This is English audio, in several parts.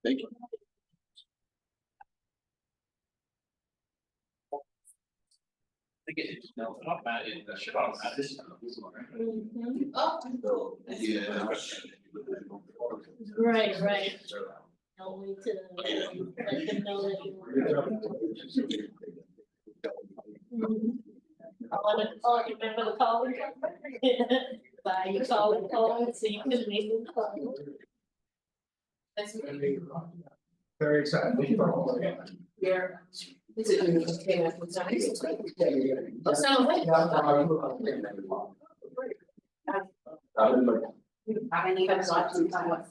Thank you. Yeah. Right. Only to let them know that you remember the calling card? Buy your calling card so you can make them call. That's Very excited. yeah. Is it okay? What's that? I think I was watching time.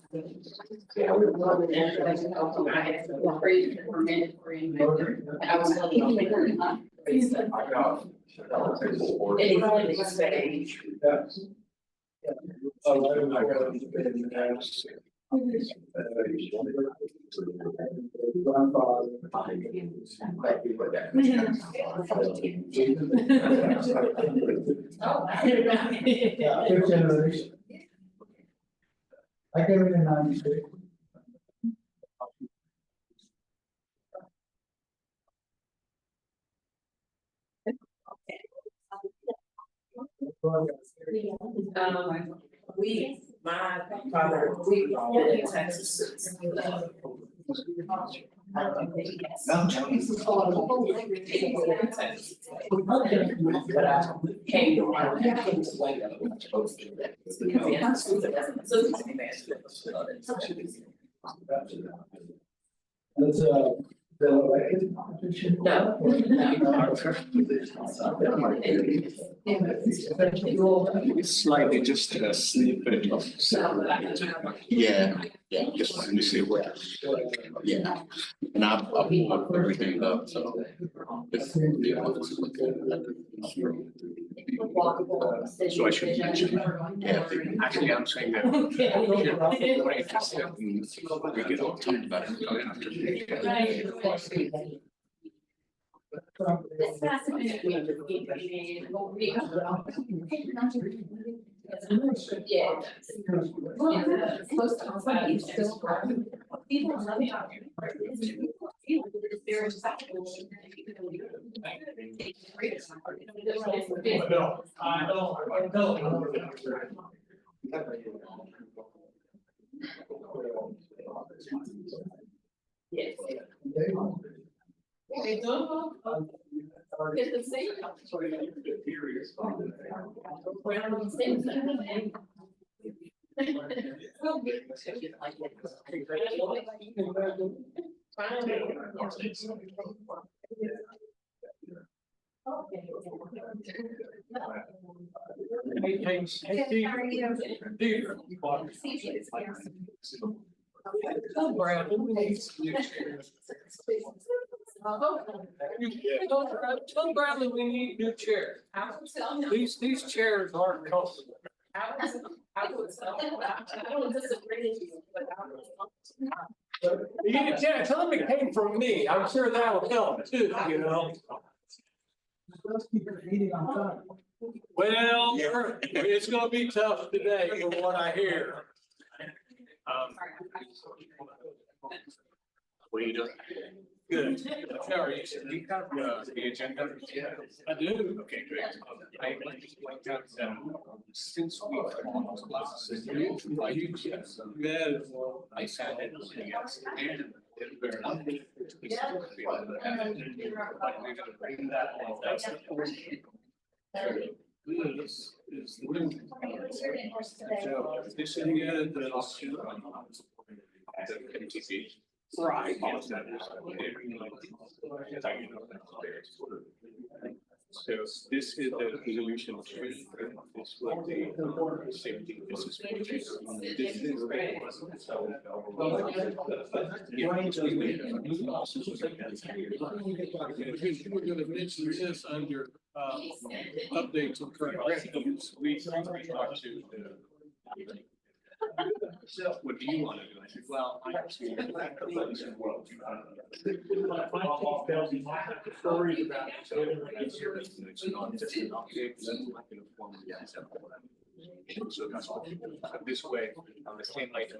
Yeah, we were going there. I had free permitted for him. I was looking. I came in 96. My father, we lived in Texas. But I came to Waco. That's Slightly just a snippet of. Yeah, just let me see what. Yeah, and I've looked everything up, so. So I should mention that. Yeah, actually, I'm saying that. We get all talked about it after. Yeah. Close to still. People love it. Yes. They don't get the same. Tell Bradley we need new chairs. These chairs aren't comfortable. I don't disagree with you, but Yeah, tell him it came from me. I'm sure that will help too, you know. Let's keep your meeting on time. Well, it's gonna be tough today from what I hear. What are you doing? Good. How are you? You have the agenda? Yeah. I do. Okay, great. I just like that, since we. Yeah, well, I sat in. Yes. And. This is the new. This is the option. Right. So this is the resolution. This will be safety. This is. We're gonna mention this under updates on current revenues. We talked to the. What do you want to do? I said, well, I actually. So that's what we do. So this way, on the same item.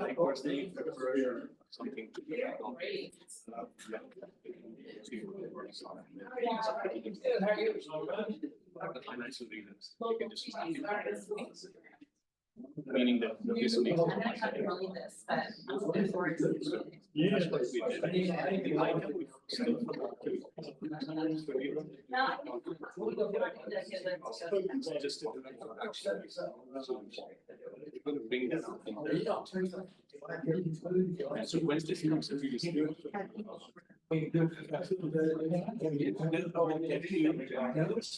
Like, what's the something. Meaning that this makes. I'm not trying to believe this, but I'm looking forward to it. That's what we did. Just to bring that up. And so when this comes, if you just do it's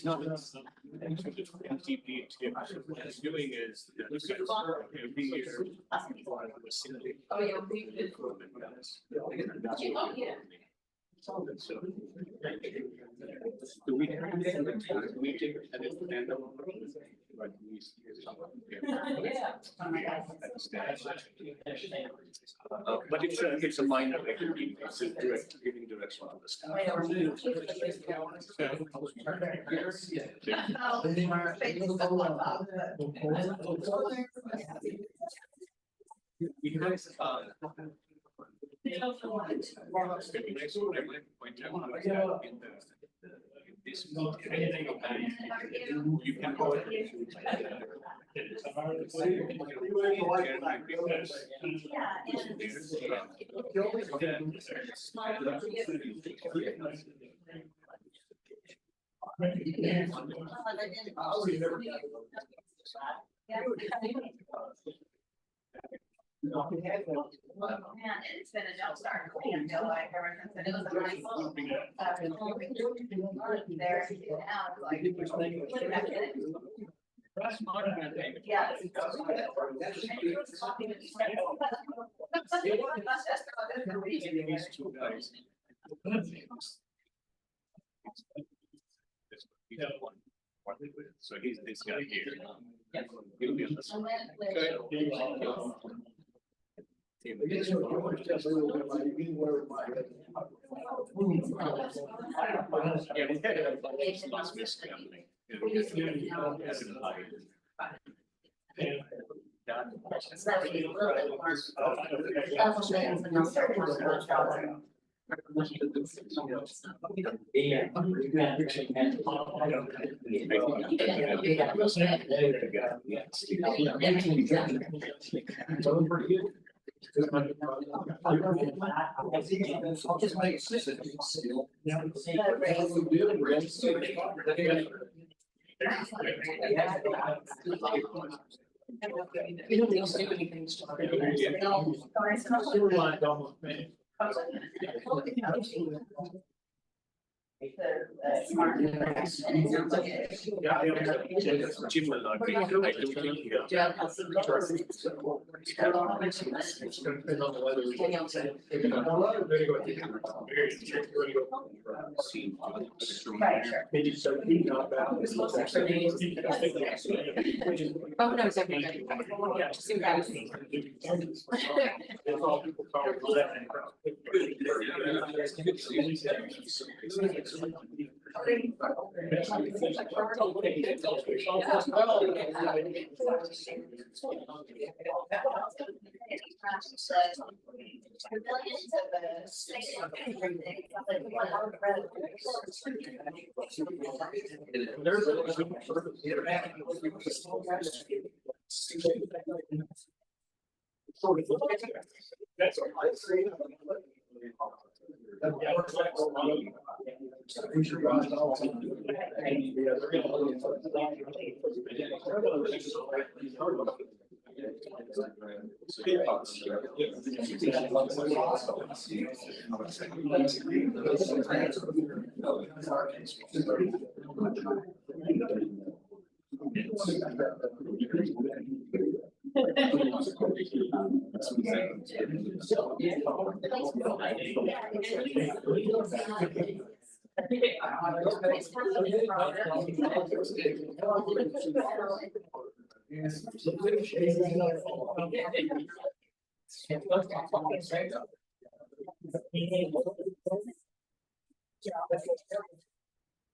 not. MTP what it's doing is every year. Oh, yeah, we did. Oh, yeah. So do we have a meeting and it's and but it's a minor activity, it's a direct giving direction to the staff. You guys, next one I might point out is that in this meeting, you can go Man, it's been a jump start. I feel like ever since it was a nice little, there, now it's like, put it back in. Yeah. These two guys. So he's this guy here. He'll be on the side. Last miss happening. Just make it You don't need to do anything. Jim will not be. I don't think he will. Maybe something not bad. Oh, no, it's everybody. That's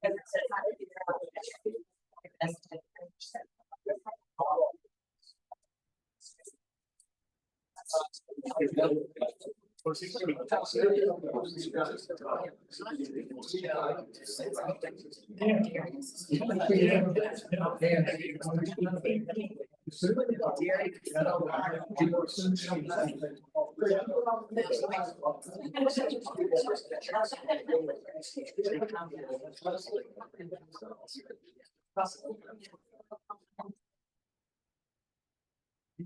You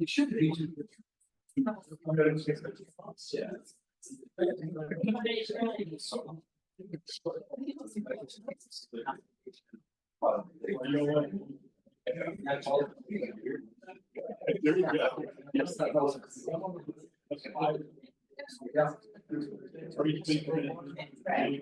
should be. There you go. Yes, that was. Are you thinking? That's right.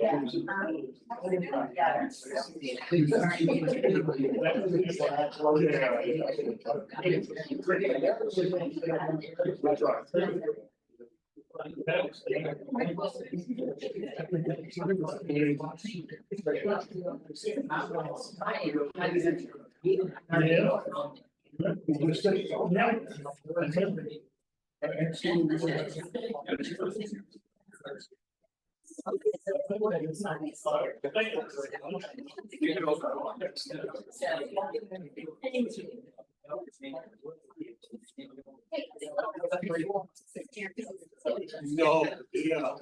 No, yeah.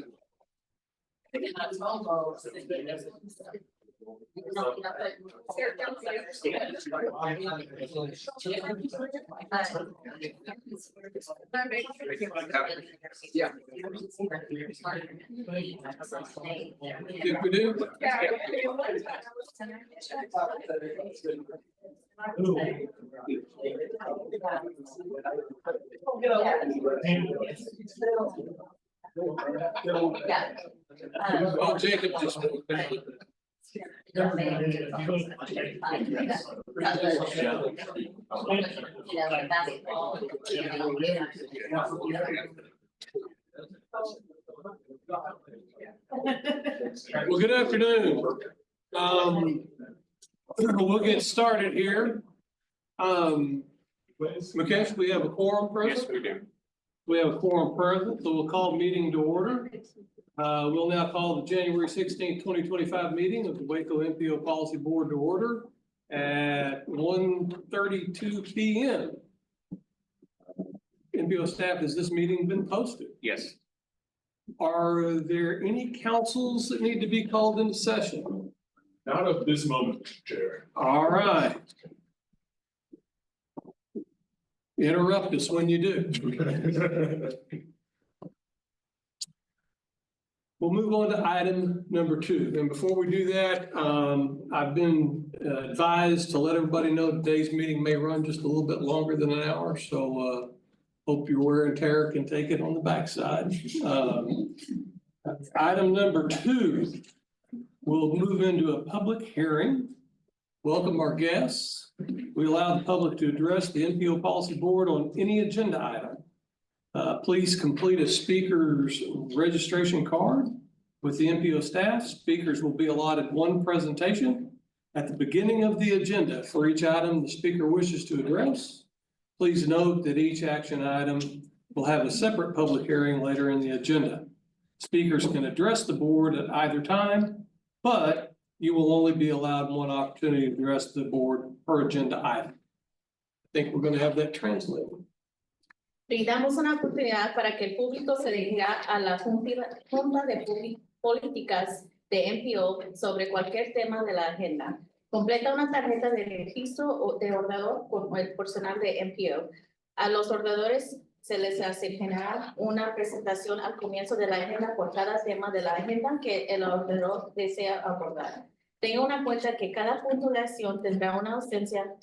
Yeah. Think we do? Oh, Jacob just. Well, good afternoon. We'll get started here. Mukesh, we have a quorum present? Yes, we do. We have a quorum present, so we'll call meeting to order. We'll now call the January 16th, 2025 meeting of the Waco MPO Policy Board to order at 1:32 p.m. MPO staff, has this meeting been posted? Yes. Are there any councils that need to be called into session? Not of this moment, Mr. Chair. All right. Interrupt us when you do. We'll move on to item number 2. And before we do that, I've been advised to let everybody know today's meeting may run just a little bit longer than an hour. So hope your wear and tear can take it on the backside. Item number 2, we'll move into a public hearing. Welcome our guests. We allow the public to address the MPO Policy Board on any agenda item. Please complete a speaker's registration card with the MPO staff. Speakers will be allotted one presentation at the beginning of the agenda for each item the speaker wishes to address. Please note that each action item will have a separate public hearing later in the agenda. Speakers can address the board at either time, but you will only be allowed one opportunity to address the board per agenda item. I think we're going to have that translated. Brindamos una oportunidad para que el público se dirija a la Junta de Políticas de MPO sobre cualquier tema de la agenda. Completa una tarjeta de registro de orador con el personal de MPO. A los oradores se les asignará una presentación al comienzo de la agenda por cada tema de la agenda que el orador desea abordar. Tenga en cuenta que cada punto de acción tendrá una ausencia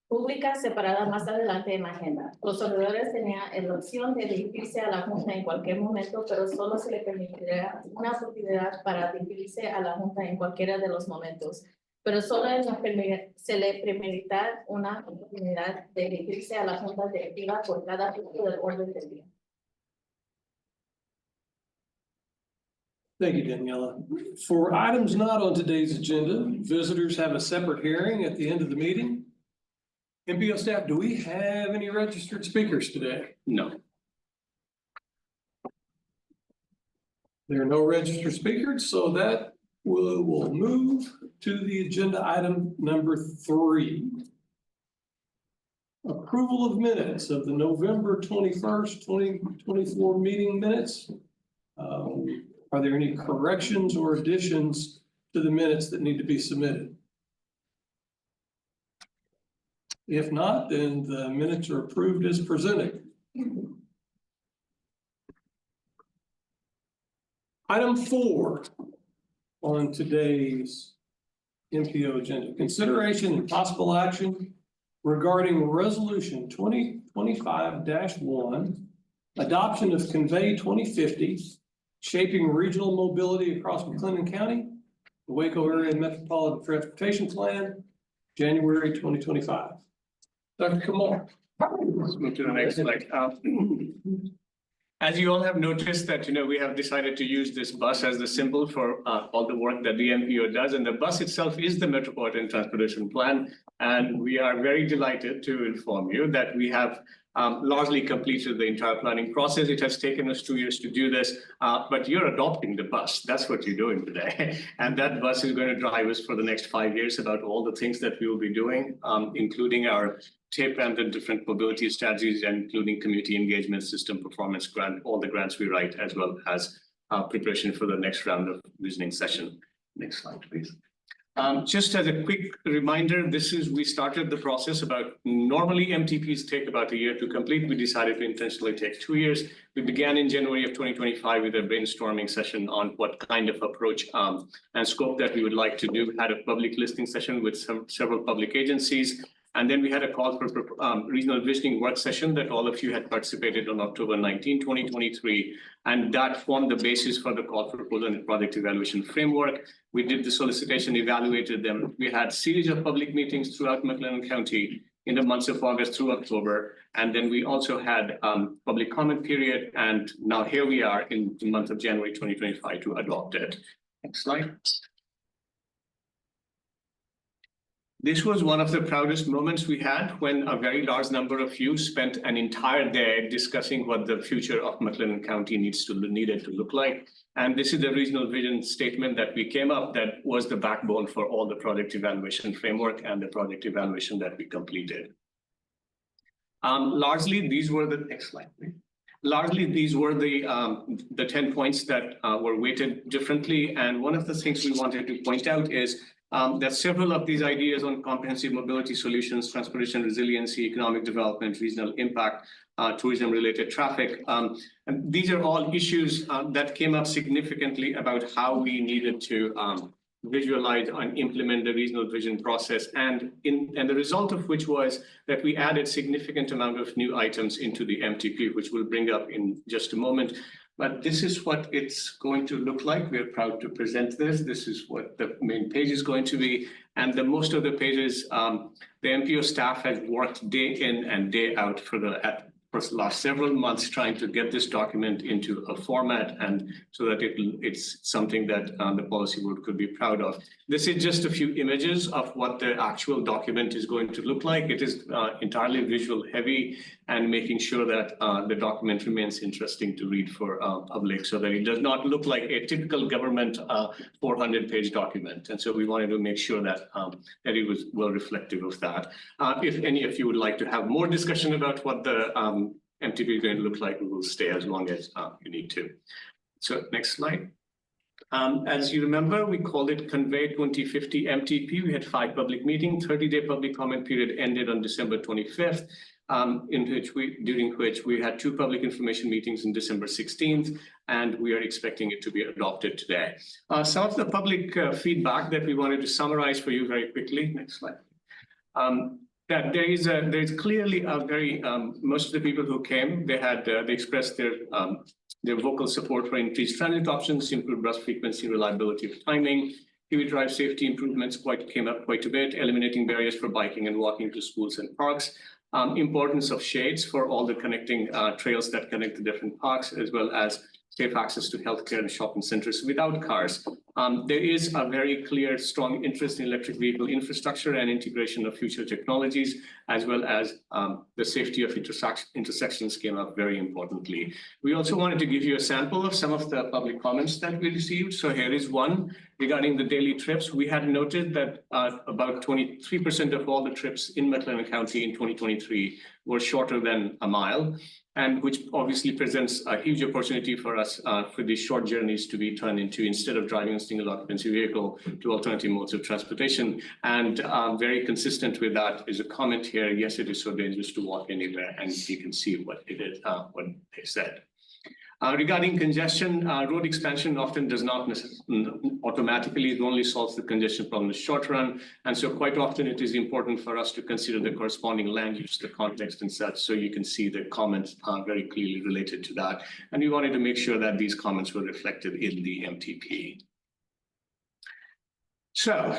pública separada más adelante en la agenda. Los oradores tenían la opción de dirigirse a la Junta en cualquier momento, pero solo se le permitirá una oportunidad para dirigirse a la Junta en cualquiera de los momentos. Pero solo se le permitirá una oportunidad de dirigirse a la Junta Directiva por cada punto del orden del día. Thank you, Daniela. For items not on today's agenda, visitors have a separate hearing at the end of the meeting. MPO staff, do we have any registered speakers today? No. There are no registered speakers, so that will move to the agenda item number 3. Approval of minutes of the November 21st, 2024 meeting minutes. Are there any corrections or additions to the minutes that need to be submitted? If not, then the minutes are approved as presented. Item 4 on today's MPO agenda, consideration and possible action regarding resolution 2025-1, adoption of Convey 2050, shaping regional mobility across McLennan County, the Waco Area Metropolitan Transportation Plan, January 2025. Dr. Kamar. Let's move to the next slide. As you all have noticed that, we have decided to use this bus as the symbol for all the work that the MPO does. And the bus itself is the Metropolitan Transportation Plan. And we are very delighted to inform you that we have largely completed the entire planning process. It has taken us 2 years to do this, but you're adopting the bus. That's what you're doing today. And that bus is going to drive us for the next 5 years about all the things that we will be doing, including our TIP and the different mobility strategies, and including community engagement system performance grant, all the grants we write, as well as preparation for the next round of visioning session. Next slide, please. Just as a quick reminder, we started the process normally MTPs take about a year to complete. We decided to intentionally take 2 years. We began in January of 2025 with a brainstorming session on what kind of approach and scope that we would like to do. We had a public listening session with several public agencies. And then we had a call for regional visioning work session that all of you had participated on October 19, 2023. And that formed the basis for the call for proposal and project evaluation framework. We did the solicitation, evaluated them. We had a series of public meetings throughout McLennan County in the months of August through October. And then we also had public comment period. And now here we are in the month of January 2025 to adopt it. Next slide. This was one of the proudest moments we had when a very large number of you spent an entire day discussing what the future of McLennan County needed to look like. And this is the regional vision statement that we came up that was the backbone for all the project evaluation framework and the project evaluation that we completed. Largely, these were the next slide, please. Largely, these were the 10 points that were weighted differently. And one of the things we wanted to point out is that several of these ideas on comprehensive mobility solutions, transportation resiliency, economic development, regional impact, tourism-related traffic, and these are all issues that came up significantly about how we needed to visualize and implement the regional vision process, and the result of which was that we added significant amount of new items into the MTP, which we'll bring up in just a moment. But this is what it's going to look like. We're proud to present this. This is what the main page is going to be. And most of the pages, the MPO staff has worked day in and day out for the last several months trying to get this document into a format, and so that it's something that the policy board could be proud of. This is just a few images of what the actual document is going to look like. It is entirely visual heavy, and making sure that the document remains interesting to read for public, so that it does not look like a typical government 400-page document. And so we wanted to make sure that that it was well reflective of that. If any of you would like to have more discussion about what the MTP is going to look like, we will stay as long as you need to. So next slide. As you remember, we called it Convey 2050 MTP. We had 5 public meetings. 30-day public comment period ended on December 25th, during which we had 2 public information meetings on December 16th, and we are expecting it to be adopted today. Some of the public feedback that we wanted to summarize for you very quickly. Next slide. That there is clearly a very most of the people who came, they expressed their vocal support for increased transit options, improved bus frequency, reliability of timing, EV drive safety improvements came up quite a bit, eliminating barriers for biking and walking to schools and parks, importance of shades for all the connecting trails that connect the different parks, as well as safe access to healthcare and shopping centers without cars. There is a very clear, strong interest in electric vehicle infrastructure and integration of future technologies, as well as the safety of intersections came up very importantly. We also wanted to give you a sample of some of the public comments that we received. So here is one regarding the daily trips. We had noted that about 23% of all the trips in McLennan County in 2023 were shorter than a mile, and which obviously presents a huge opportunity for us for these short journeys to be turned into, instead of driving a single occupancy vehicle, to alternative modes of transportation. And very consistent with that is a comment here, yes, it is so dangerous to walk anywhere, and you can see what it is, what they said. Regarding congestion, road expansion often does not automatically, it only solves the congestion problem in the short run. And so quite often it is important for us to consider the corresponding land use, the context and such. So you can see the comments are very clearly related to that. And we wanted to make sure that these comments were reflected in the MTP. So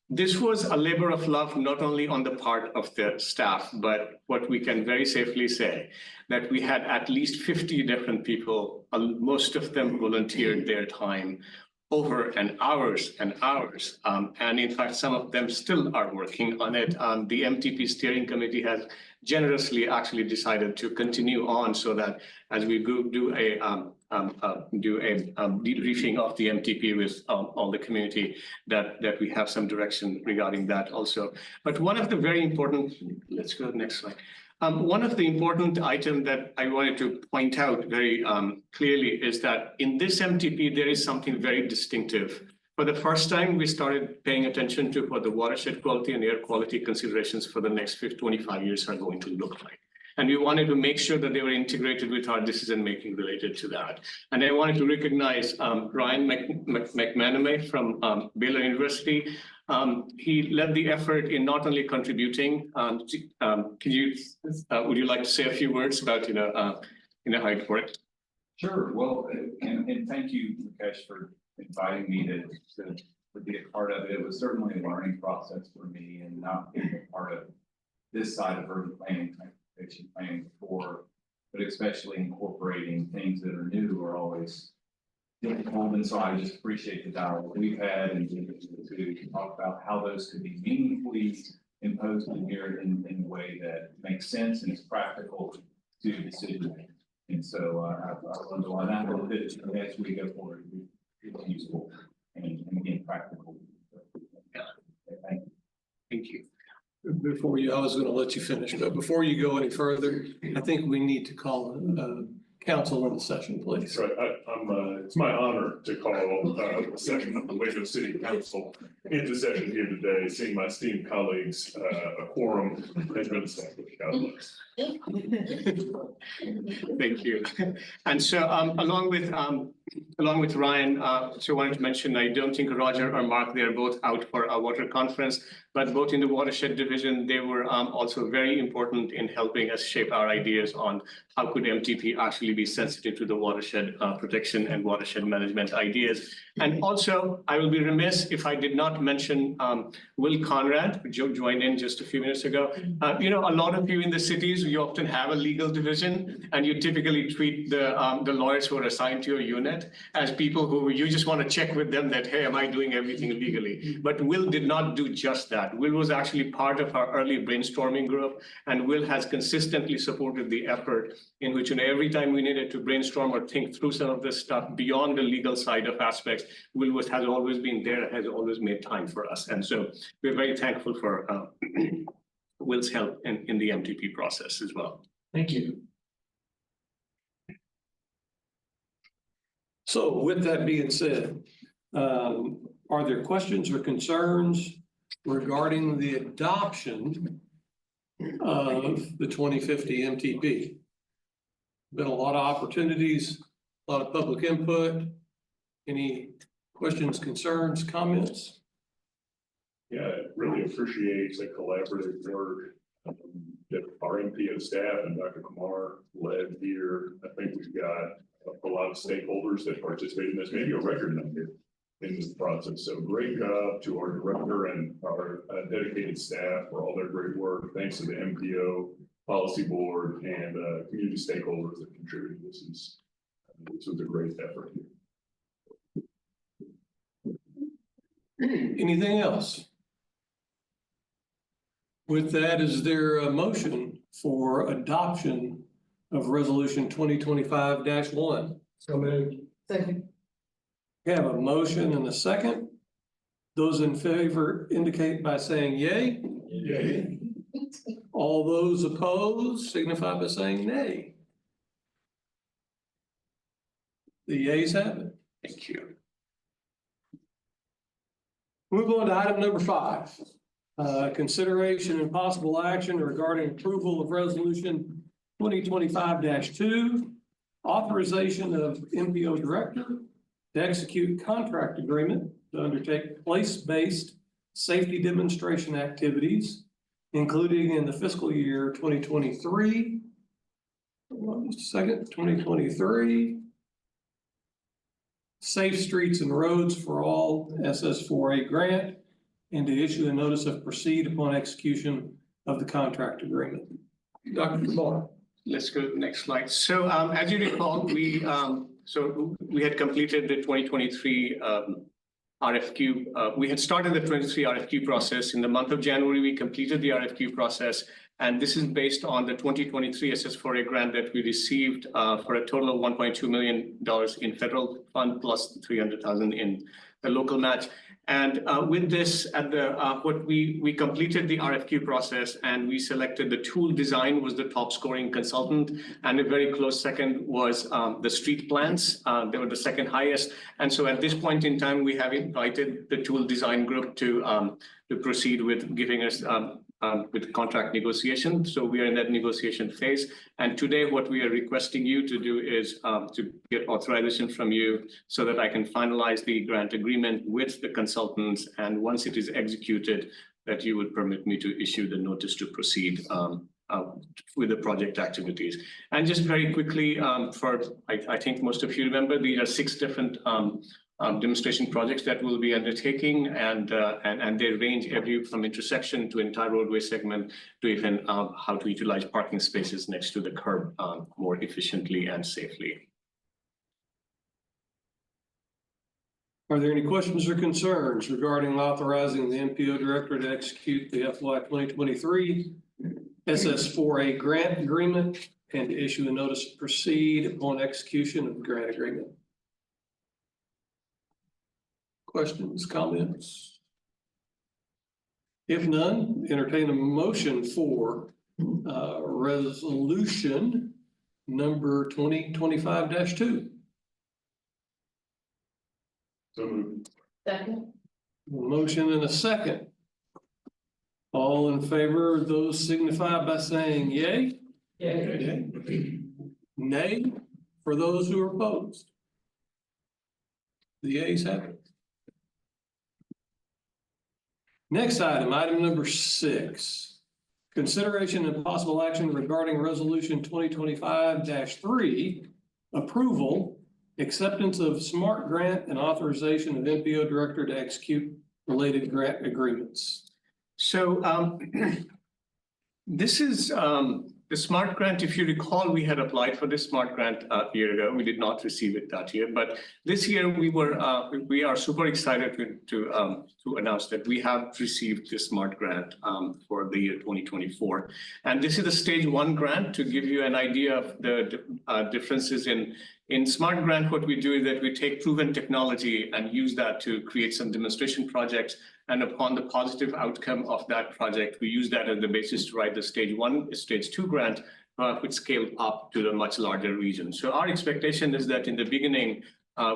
this was a labor of love, not only on the part of the staff, but what we can very safely say that we had at least 50 different people, most of them volunteered their time over and hours and hours. And in fact, some of them still are working on it. The MTP steering committee has generously actually decided to continue on so that as we go do a debriefing of the MTP with all the community, that we have some direction regarding that also. But one of the very important, let's go to the next slide. One of the important items that I wanted to point out very clearly is that in this MTP, there is something very distinctive. For the first time, we started paying attention to what the watershed quality and air quality considerations for the next 25 years are going to look like. And we wanted to make sure that they were integrated with our decision-making related to that. And I wanted to recognize Ryan McManamy from Baylor University. He led the effort in not only contributing. Would you like to say a few words about how it worked? Sure. Well, and thank you, Mukesh, for inviting me to be a part of it. It was certainly a learning process for me, and not being a part of this side of urban planning, transportation planning before, but especially incorporating things that are new are always difficult. And so I just appreciate the dialogue we've had and to talk about how those could be meaningfully imposed in here in a way that makes sense and is practical to decision making. And so I've learned a lot. And I hope that as we go forward, it's useful and again practical. Thank you. Thank you. Before I was going to let you finish, but before you go any further, I think we need to call council in the session, please. That's right. It's my honor to call the session of the Waco City Council into session here today. Seeing my esteemed colleagues, a quorum has been established. God bless. Thank you. And so along with Ryan, so I wanted to mention, I don't think Roger or Mark, they're both out for a water conference, but both in the watershed division, they were also very important in helping us shape our ideas on how could MTP actually be sensitive to the watershed protection and watershed management ideas. And also, I will be remiss if I did not mention Will Conrad, who joined in just a few minutes ago. A lot of you in the cities, you often have a legal division, and you typically treat the lawyers who are assigned to your unit as people who you just want to check with them that, hey, am I doing everything legally? But Will did not do just that. Will was actually part of our early brainstorming group, and Will has consistently supported the effort in which every time we needed to brainstorm or think through some of this stuff beyond the legal side of aspects, Will has always been there, has always made time for us. And so we're very thankful for Will's help in the MTP process as well. Thank you. So with that being said, are there questions or concerns regarding the adoption of the 2050 MTP? Been a lot of opportunities, a lot of public input. Any questions, concerns, comments? Yeah, I really appreciate the collaborative work that our MPO staff and Dr. Kumar led here. I think we've got a lot of stakeholders that participate in this, maybe a record number in this process. So great job to our director and our dedicated staff for all their great work. Thanks to the MPO Policy Board and community stakeholders that contributed. This is This is a great effort. Anything else? With that, is there a motion for adoption of resolution 2025-1? So moved. Second. We have a motion and a second. Those in favor indicate by saying yay. Yay. All those opposed signify by saying nay. The yeas have it. Thank you. Move on to item number 5. Consideration and possible action regarding approval of resolution 2025-2, authorization of MPO director to execute contract agreement to undertake place-based safety demonstration activities, including in the fiscal year 2023. Just a second, 2023. Safe Streets and Roads for All SS4A grant, and to issue a notice of proceed upon execution of the contract agreement. Dr. Moore. Let's go to the next slide. So as you recall, we had completed the 2023 RFQ. We had started the 23 RFQ process. In the month of January, we completed the RFQ process. And this is based on the 2023 SS4A grant that we received for a total of $1.2 million in federal fund plus $300,000 in the local match. And with this, at the we completed the RFQ process and we selected the tool design was the top scoring consultant, and a very close second was the street plans. They were the second highest. And so at this point in time, we have invited the tool design group to proceed with giving us with contract negotiation. So we are in that negotiation phase. And today, what we are requesting you to do is to get authorization from you so that I can finalize the grant agreement with the consultants. And once it is executed, that you would permit me to issue the notice to proceed with the project activities. And just very quickly, I think most of you remember, these are 6 different demonstration projects that we'll be undertaking, and they range every from intersection to entire roadway segment to even how to utilize parking spaces next to the curb more efficiently and safely. Are there any questions or concerns regarding authorizing the MPO director to execute the FY 2023 SS4A grant agreement and to issue a notice to proceed upon execution of the grant agreement? Questions, comments? If none, entertain a motion for resolution number 2025-2. So moved. Second. Motion and a second. All in favor, those signify by saying yay. Yay. Nay for those who are opposed. The yeas have it. Next item, item number 6. Consideration and possible action regarding resolution 2025-3, approval, acceptance of SMART grant and authorization of MPO director to execute related grant agreements. So this is the SMART grant. If you recall, we had applied for this SMART grant a year ago. We did not receive it that year, but this year we are super excited to announce that we have received this SMART grant for the year 2024. And this is a stage 1 grant. To give you an idea of the differences in SMART grant, what we do is that we take proven technology and use that to create some demonstration projects. And upon the positive outcome of that project, we use that as the basis to write the stage 1, stage 2 grant, which scaled up to the much larger region. So our expectation is that in the beginning,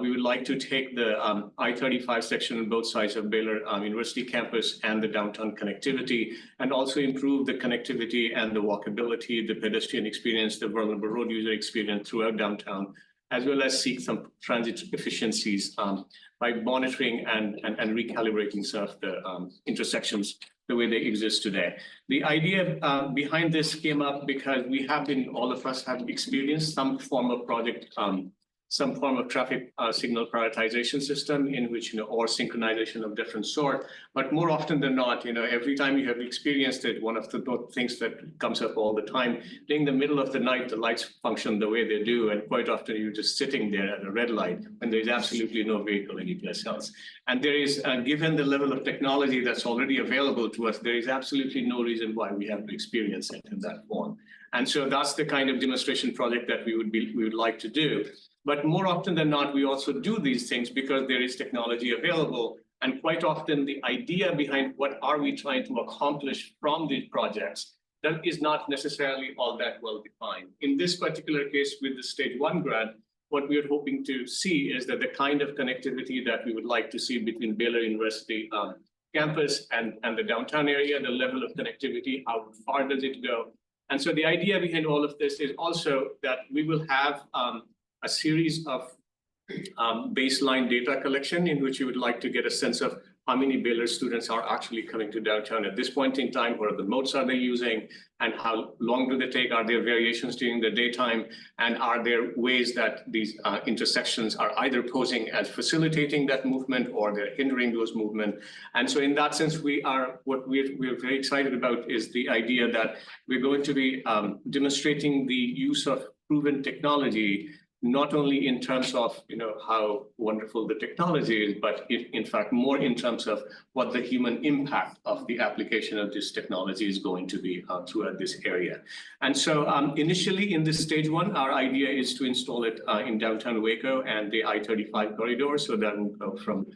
we would like to take the I-35 section on both sides of Baylor University campus and the downtown connectivity, and also improve the connectivity and the walkability, the pedestrian experience, the vulnerable road user experience throughout downtown, as well as seek some transit efficiencies by monitoring and recalibrating some of the intersections the way they exist today. The idea behind this came up because all of us have experienced some form of project some form of traffic signal prioritization system in which, or synchronization of different sort. But more often than not, every time you have experienced it, one of the things that comes up all the time, in the middle of the night, the lights function the way they do. And quite often you're just sitting there at a red light and there's absolutely no vehicle anyplace else. And there is, given the level of technology that's already available to us, there is absolutely no reason why we have to experience it in that form. And so that's the kind of demonstration project that we would like to do. But more often than not, we also do these things because there is technology available. And quite often the idea behind what are we trying to accomplish from these projects, that is not necessarily all that well defined. In this particular case with the stage 1 grant, what we are hoping to see is that the kind of connectivity that we would like to see between Baylor University campus and the downtown area, the level of connectivity, how far does it go? And so the idea behind all of this is also that we will have a series of baseline data collection in which you would like to get a sense of how many Baylor students are actually coming to downtown at this point in time, what are the modes are they using, and how long do they take, are there variations during the daytime, and are there ways that these intersections are either posing as facilitating that movement or they're hindering those movement. And so in that sense, what we're very excited about is the idea that we're going to be demonstrating the use of proven technology, not only in terms of how wonderful the technology is, but in fact more in terms of what the human impact of the application of this technology is going to be throughout this area. And so initially in this stage 1, our idea is to install it in downtown Waco and the I-35 corridor, so that will go from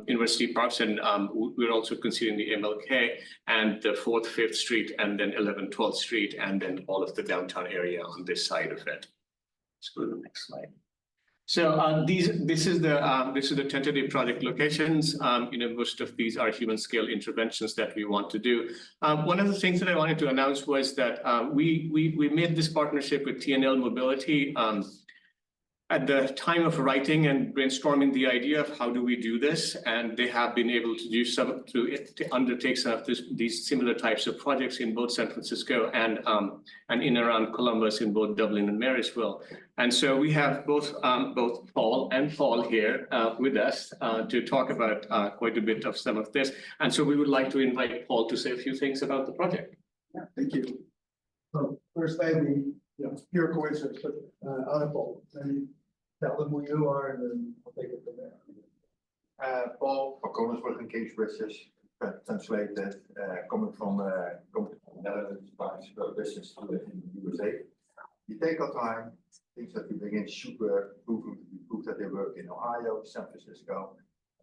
University Parks, and we're also considering the MLK and the 4th, 5th Street, and then 11th, 12th Street, and then all of the downtown area on this side of it. Let's go to the next slide. So this is the tentative project locations. Most of these are human scale interventions that we want to do. One of the things that I wanted to announce was that we made this partnership with TNL Mobility at the time of writing and brainstorming the idea of how do we do this, and they have been able to do to undertake some of these similar types of projects in both San Francisco and in around Columbus, in both Dublin and Marysville. And so we have both Paul and Paul here with us to talk about quite a bit of some of this. And so we would like to invite Paul to say a few things about the project. Yeah, thank you. So first, maybe pure coincidence, but other Paul, maybe tell them who you are, and then I'll take it from there. Paul for Koningsbrug and King's Business, translated, coming from Netherlands, business in the USA. You take our time, things that we bring in super proven, we prove that they work in Ohio, San Francisco.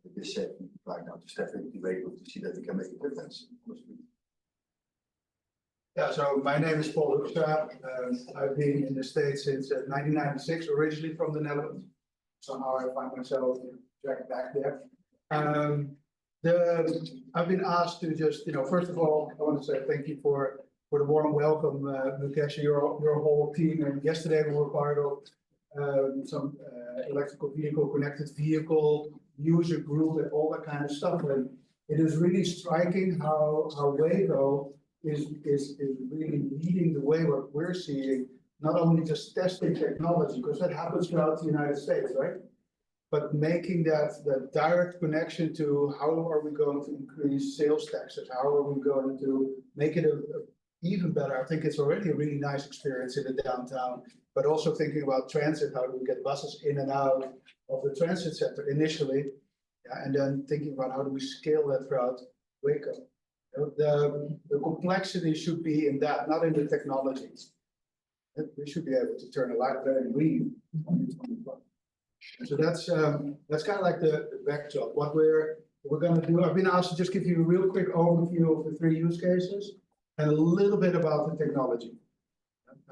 With this said, we like now to step into Waco to see that we can make a difference. Yeah, so my name is Paul Hoekstra. I've been in the States since 1996, originally from the Netherlands. Somehow I find myself dragged back there. I've been asked to just, first of all, I want to say thank you for the warm welcome, Mukesh, your whole team. And yesterday we were part of some electrical vehicle, connected vehicle, user group, and all that kind of stuff. And it is really striking how Waco is really leading the way what we're seeing, not only just testing technology, because that happens throughout the United States, right? But making that direct connection to how are we going to increase sales taxes? How are we going to make it even better? I think it's already a really nice experience in the downtown, but also thinking about transit, how do we get buses in and out of the transit center initially, and then thinking about how do we scale that throughout Waco. The complexity should be in that, not in the technologies. We should be able to turn a light very green. So that's kind of like the backdrop. What we're going to do. I've been asked to just give you a real quick overview of the 3 use cases and a little bit about the technology.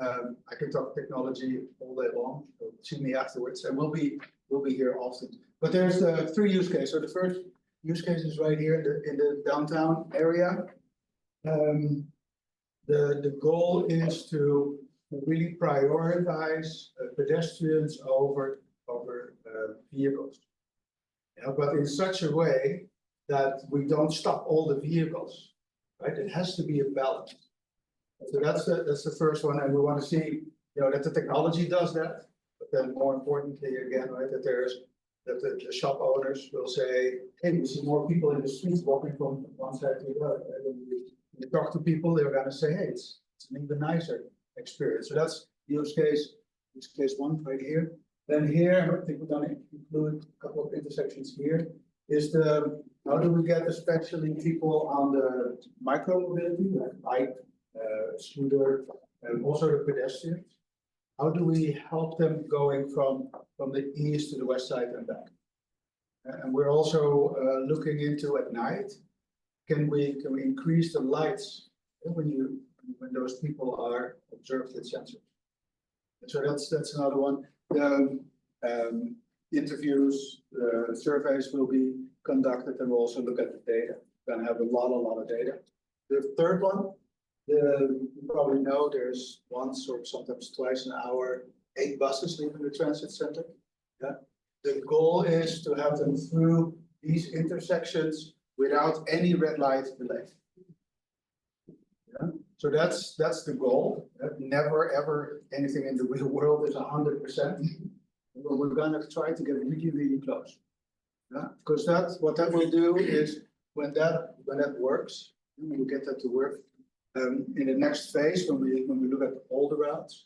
I can talk technology all day long. So see me afterwards, and we'll be here often. But there's the 3 use cases. So the first use case is right here in the downtown area. The goal is to really prioritize pedestrians over vehicles, but in such a way that we don't stop all the vehicles, right? It has to be a balance. So that's the first one, and we want to see that the technology does that, but But then more importantly, again, right, that the shop owners will say, hey, we see more people in the streets walking from one side to the other. And when you talk to people, they're gonna say, hey, it's an even nicer experience. So that's use case one right here. Then here, I think we're gonna include a couple of intersections here, is how do we get especially people on the micro mobility, like bike, scooter, and also the pedestrians? How do we help them going from the east to the west side and back? And we're also looking into at night, can we increase the lights when those people are observed with sensors? And so that's another one. The interviews, surveys will be conducted, and we'll also look at the data. We're gonna have a lot of data. The third one, you probably know there's once or sometimes twice an hour, 8 buses leaving the transit center. Yeah. The goal is to have them through these intersections without any red light delay. Yeah. So that's the goal. Never ever anything in the real world is 100%. But we're gonna try to get really close. Yeah. Because what that will do is when that works, when we get that to work. In the next phase, when we look at all the routes,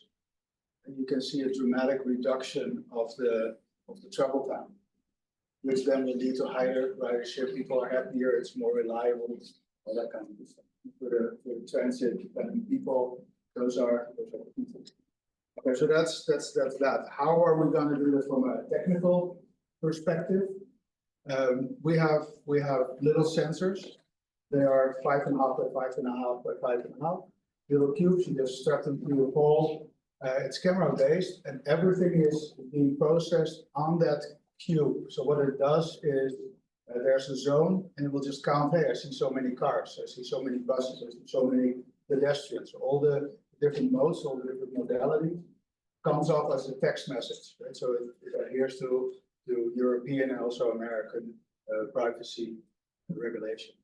and you can see a dramatic reduction of the travel time, which then will lead to higher ridership. People are happier, it's more reliable, all that kind of stuff. For the transit dependent people, those are the things. Okay, so that's that. How are we going to do this from a technical perspective? We have little sensors. They are 5.5 by 5.5 by 5.5 little cubes. You just strap them to a pole. It's camera based, and everything is being processed on that cube. So what it does is there's a zone, and it will just count. Hey, I see so many cars. I see so many buses. I see so many pedestrians. So all the different modes, all the different modalities, comes off as a text message. Right? So it adheres to European and also American privacy regulation.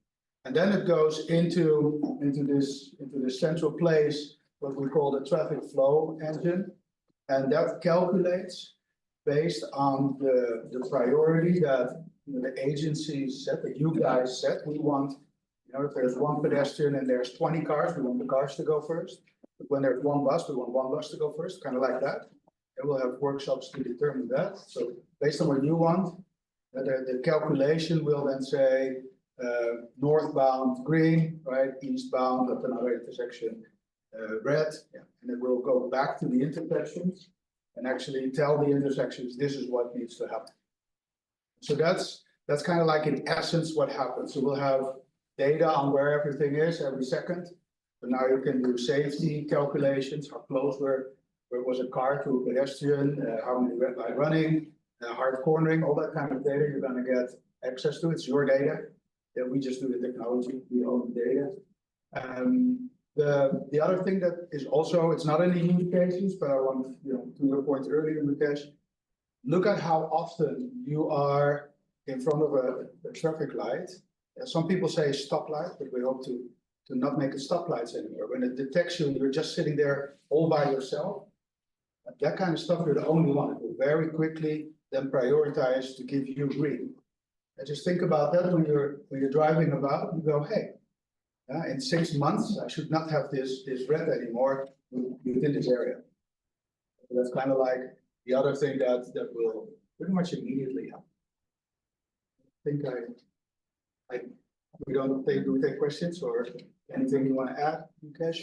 And then it goes into this central place, what we call the traffic flow engine. And that calculates based on the priority that the agencies set, that you guys set. We want, if there's one pedestrian and there's 20 cars, we want the cars to go first. But when there's one bus, we want one bus to go first, kind of like that. And we'll have workshops to determine that. So based on what you want, the calculation will then say, northbound green, right? Eastbound at another intersection, red. Yeah. And it will go back to the intersections and actually tell the intersections this is what needs to happen. So that's kind of like in essence what happens. So we'll have data on where everything is every second. So now you can do safety calculations, how close where was a car to a pedestrian, how many red light running, hard cornering, all that kind of data you're going to get access to. It's your data. That we just do the technology, we own the data. The other thing that is also, it's not in the use cases, but I want to your point earlier, Mukesh, look at how often you are in front of a traffic light. Some people say stoplight, but we hope to not make it stoplights anymore. When it detects you, you're just sitting there all by yourself. That kind of stuff, you're the only one. It will very quickly then prioritize to give you green. And just think about that when you're driving about, you go, hey, in 6 months, I should not have this red anymore within this area. So that's kind of like the other thing that will pretty much immediately happen. I think do we take questions or anything you want to add, Mukesh?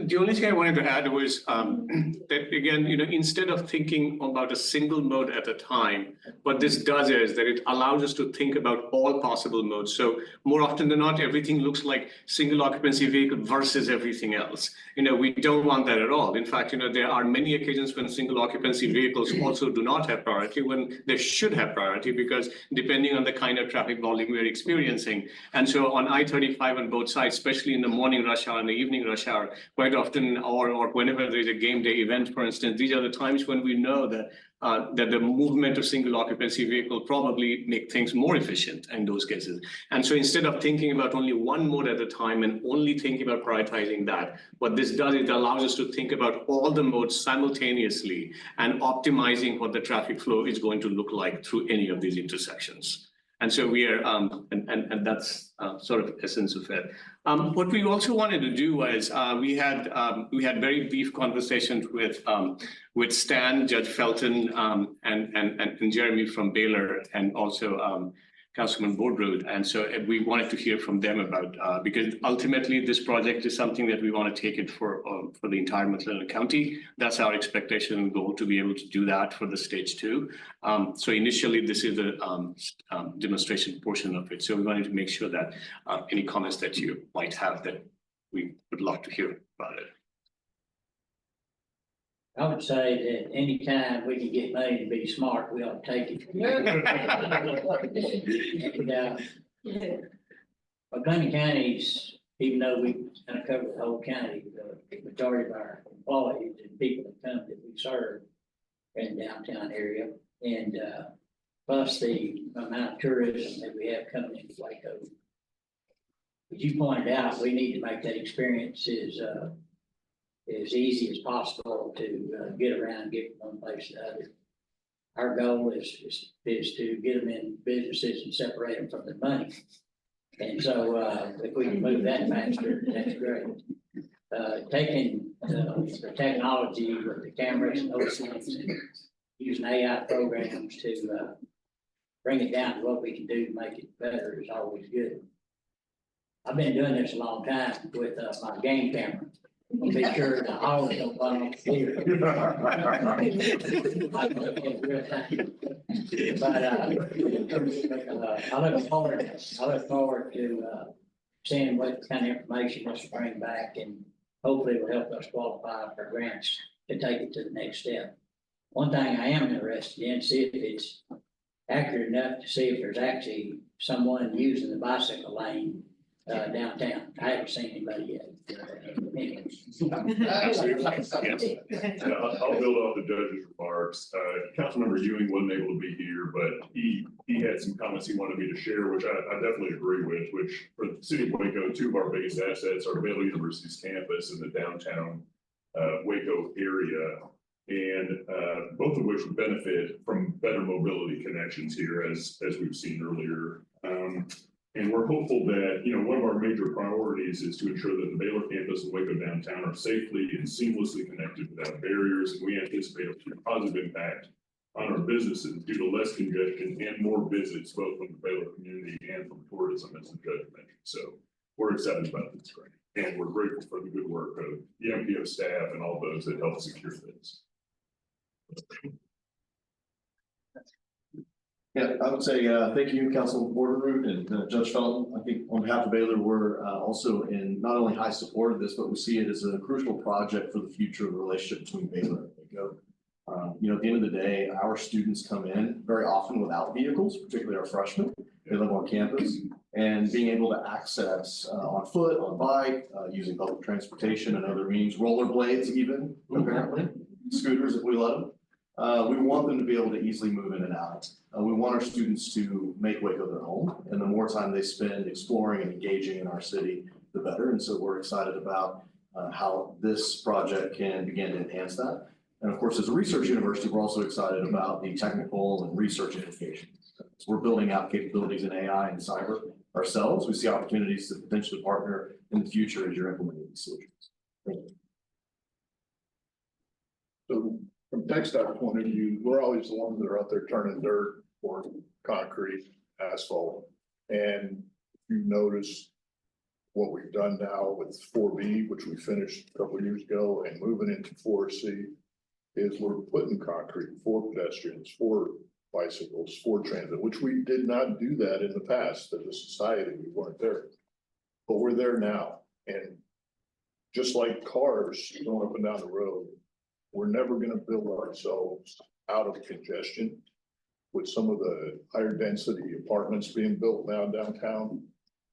The only thing I wanted to add was that again, instead of thinking about a single mode at a time, what this does is that it allows us to think about all possible modes. So more often than not, everything looks like single occupancy vehicle versus everything else. We don't want that at all. In fact, there are many occasions when single occupancy vehicles also do not have priority when they should have priority, because depending on the kind of traffic volume we're experiencing. And so on I-35 on both sides, especially in the morning rush hour and the evening rush hour, quite often, or whenever there's a game day event, for instance, these are the times when we know that that the movement of single occupancy vehicle probably make things more efficient in those cases. And so instead of thinking about only one mode at a time and only thinking about prioritizing that, what this does, it allows us to think about all the modes simultaneously and optimizing what the traffic flow is going to look like through any of these intersections. And so we are, and that's sort of essence of it. What we also wanted to do was we had very brief conversations with Stan, Judge Felton, and Jeremy from Baylor, and also Councilman Boardroad. And so we wanted to hear from them about because ultimately this project is something that we want to take it for the entire McLennan County. That's our expectation and goal, to be able to do that for the stage 2. So initially, this is a demonstration portion of it. So we wanted to make sure that any comments that you might have, that we would love to hear about it. I would say that anytime we can get money to be smart, we ought to take it. And, McLennan County's, even though we kind of cover the whole county, the majority of our employees and people that come that we serve are in the downtown area. And plus the amount of tourism that we have coming into Waco. As you pointed out, we need to make that experience as easy as possible to get around, get from one place to the other. Our goal is to get them in businesses and separate them from the money. And so if we can move that faster, that's great. Taking the technology with the cameras and those things and using AI programs to bring it down to what we can do to make it better is always good. I've been doing this a long time with my game camera. I'll be sure the hogs don't fall off here. But I look forward to seeing what kind of information this will bring back, and hopefully it will help us qualify for grants to take it to the next step. One thing I am interested in, see if it's accurate enough to see if there's actually someone using the bicycle lane downtown. I haven't seen anybody yet. Absolutely. Yes. I'll build off the judge's remarks. Councilmember Ewing wasn't able to be here, but he had some comments he wanted me to share, which I definitely agree with, which for the city of Waco, 2 of our biggest assets are Baylor University's campus in the downtown Waco area. And both of which would benefit from better mobility connections here, as we've seen earlier. And we're hopeful that, one of our major priorities is to ensure that the Baylor campus and Waco downtown are safely and seamlessly connected without barriers. And we anticipate a positive impact on our businesses due to less congestion and more visits, both from the Baylor community and from tourism, as the judge mentioned. So we're excited about this, right? And we're grateful for the good work of the MPO staff and all those that help secure this. Yeah, I would say thank you, Councilman Boardroad and Judge Felton. I think on behalf of Baylor, we're also in not only high support of this, but we see it as a crucial project for the future of the relationship between Baylor and Waco. At the end of the day, our students come in very often without vehicles, particularly our freshmen. They live on campus, and being able to access on foot, on bike, using public transportation and other means, rollerblades even, apparently, scooters if we let them. We want them to be able to easily move in and out. We want our students to make Waco their home, and the more time they spend exploring and engaging in our city, the better. And so we're excited about how this project can begin to enhance that. And of course, as a research university, we're also excited about the technical and research education. So we're building out capabilities in AI and cyber ourselves. We see opportunities to potentially partner in the future as you're implementing these solutions. Thank you. So from TechStop's point of view, we're always the ones that are out there turning dirt or concrete, asphalt. And if you notice what we've done now with 4B, which we finished a couple of years ago, and moving into 4C, is we're putting concrete for pedestrians, for bicycles, for transit, which we did not do that in the past as a society. We weren't there, but we're there now. And just like cars going up and down the road, we're never going to build ourselves out of congestion. With some of the higher density apartments being built now downtown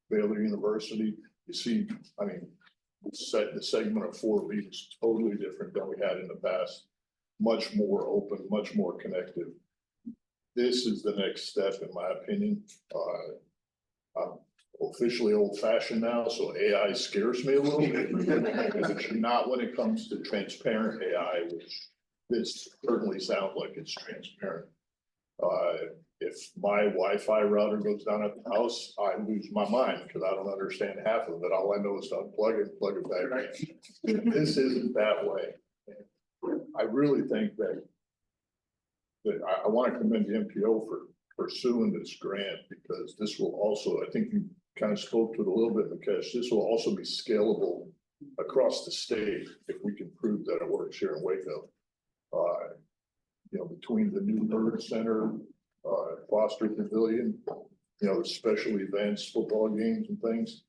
Baylor University, you see, the segment of 4B is totally different than we had in the past. much more open, much more connected. This is the next step, in my opinion. I'm officially old fashioned now, so AI scares me a little bit. It's not when it comes to transparent AI, which this certainly sounds like it's transparent. If my Wi-Fi router goes down at the house, I lose my mind because I don't understand half of it. All I know is to unplug it, plug it back in. This isn't that way. I really think that I want to commend the MPO for pursuing this grant, because this will also, I think you kind of spoke to it a little bit, Mukesh, this will also be scalable across the state if we can prove that it works here in Waco. You know, between the new Bird Center, Foster Pavilion, you know, special events, football games and things,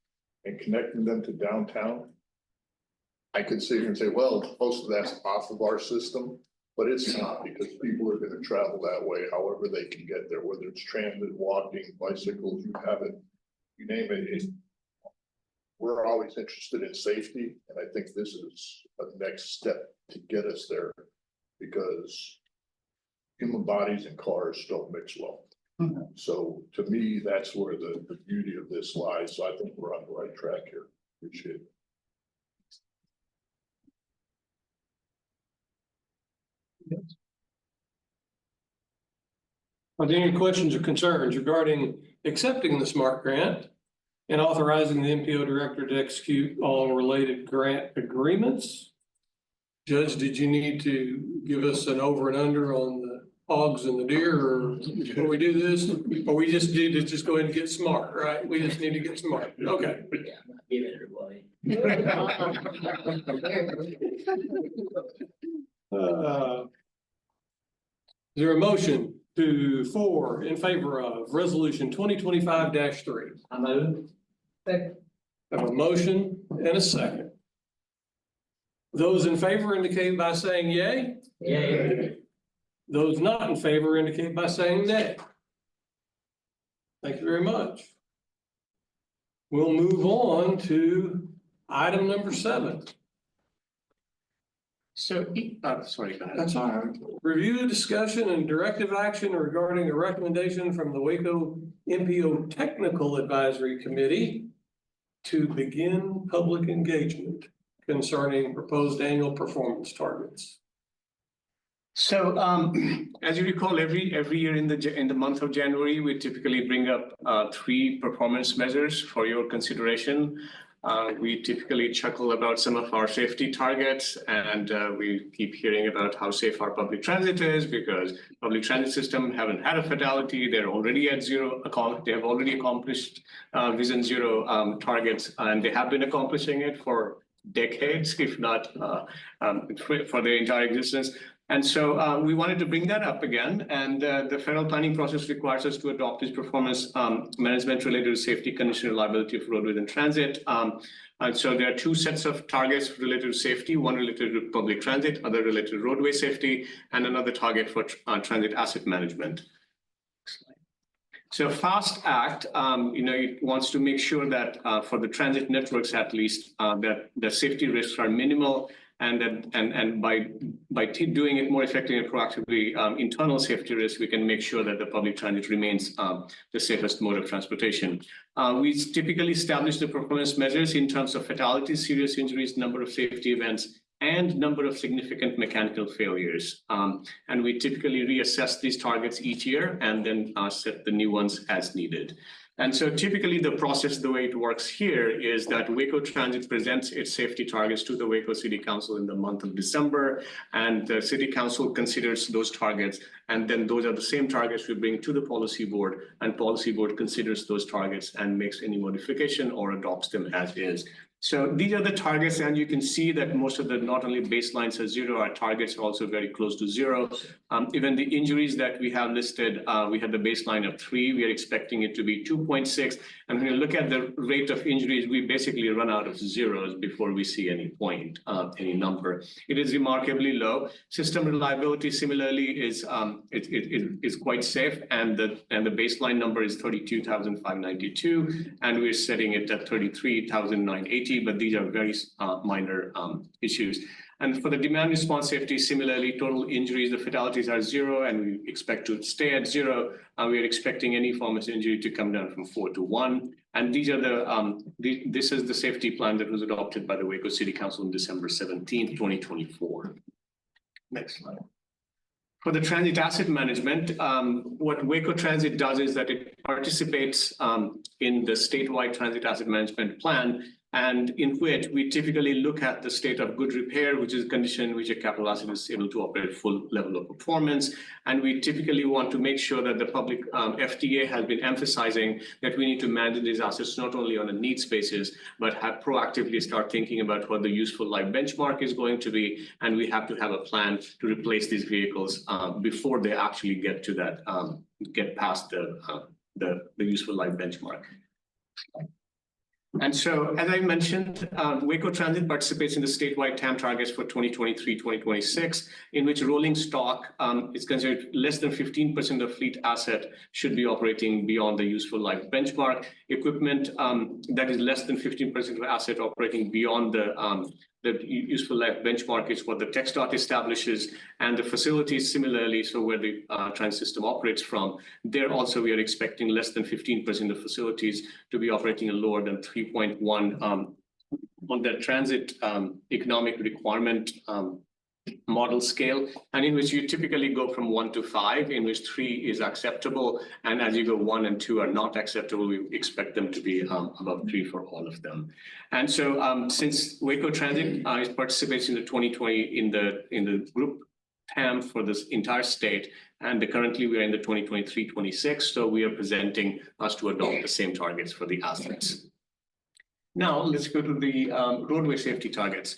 and connecting them to downtown. I could sit here and say, well, most of that's off of our system, but it's not, because people are going to travel that way however they can get there, whether it's transit, walking, bicycles, you have it, you name it. We're always interested in safety, and I think this is a next step to get us there, because human bodies and cars don't mix well. So to me, that's where the beauty of this lies. So I think we're on the right track here. Appreciate it. Are there any questions or concerns regarding accepting the SMART grant and authorizing the MPO director to execute all related grant agreements? Judge, did you need to give us an over and under on the hogs and the deer, or before we do this, or we just do to just go ahead and get smart, right? We just need to get smart. Okay. Yeah, I'm not giving it away. Is there a motion for in favor of resolution 2025-3? I move. I have a motion and a second. Those in favor indicate by saying yay. Yay. Those not in favor indicate by saying nay. Thank you very much. We'll move on to item number 7. So, sorry, go ahead. That's all right. Review, discussion, and directive action regarding a recommendation from the Waco MPO Technical Advisory Committee to begin public engagement concerning proposed annual performance targets. So, as you recall, every year in the month of January, we typically bring up 3 performance measures for your consideration. We typically chuckle about some of our safety targets, and we keep hearing about how safe our public transit is, because public transit system haven't had a fatality. They're already at zero. They have already accomplished Vision Zero targets, and they have been accomplishing it for decades, if not for their entire existence. And so we wanted to bring that up again, and the federal planning process requires us to adopt this performance management related to safety, condition, and reliability of roadways and transit. And so there are 2 sets of targets related to safety, one related to public transit, other related to roadway safety, and another target for transit asset management. So FAST Act, it wants to make sure that for the transit networks, at least, that the safety risks are minimal, and by doing it more effectively and proactively, internal safety risks, we can make sure that the public transit remains the safest mode of transportation. We typically establish the performance measures in terms of fatalities, serious injuries, number of safety events, and number of significant mechanical failures. And we typically reassess these targets each year and then set the new ones as needed. And so typically the process, the way it works here is that Waco Transit presents its safety targets to the Waco City Council in the month of December, and the City Council considers those targets. And then those are the same targets we bring to the Policy Board, and Policy Board considers those targets and makes any modification or adopts them as is. So these are the targets, and you can see that most of the not only baselines are 0, our targets are also very close to 0. Even the injuries that we have listed, we had the baseline of 3. We are expecting it to be 2.6. And when you look at the rate of injuries, we basically run out of zeros before we see any point, any number. It is remarkably low. System reliability similarly is quite safe, and the baseline number is 32,592, and we're setting it at 33,980. safety, but these are very minor issues. And for the demand response safety, similarly, total injuries, the fatalities are 0, and we expect to stay at 0. We are expecting any form of injury to come down from 4 to 1. And these are this is the safety plan that was adopted by the Waco City Council on December 17th, 2024. Next slide. For the transit asset management, what Waco Transit does is that it participates in the statewide transit asset management plan, and in which we typically look at the state of good repair, which is a condition in which a capital asset is able to operate full level of performance. And we typically want to make sure that the public FDA has been emphasizing that we need to manage these assets not only on a needs basis, but have proactively start thinking about what the useful life benchmark is going to be. And we have to have a plan to replace these vehicles before they actually get to that, get past the useful life benchmark. And so, as I mentioned, Waco Transit participates in the statewide TAM targets for 2023-2026, in which rolling stock is considered less than 15% of fleet asset should be operating beyond the useful life benchmark. Equipment that is less than 15% of asset operating beyond the useful life benchmark is what the TxDOT establishes, and the facilities similarly, so where the transit system operates from, there also we are expecting less than 15% of facilities to be operating lower than 3.1 on the transit economic requirement model scale, and in which you typically go from 1 to 5, in which 3 is acceptable, and as you go 1 and 2 are not acceptable, we expect them to be above 3 for all of them. And so since Waco Transit is participating in the 2020 in the group TAM for this entire state, and currently we are in the 2023-26, so we are presenting us to adopt the same targets for the assets. Now let's go to the roadway safety targets.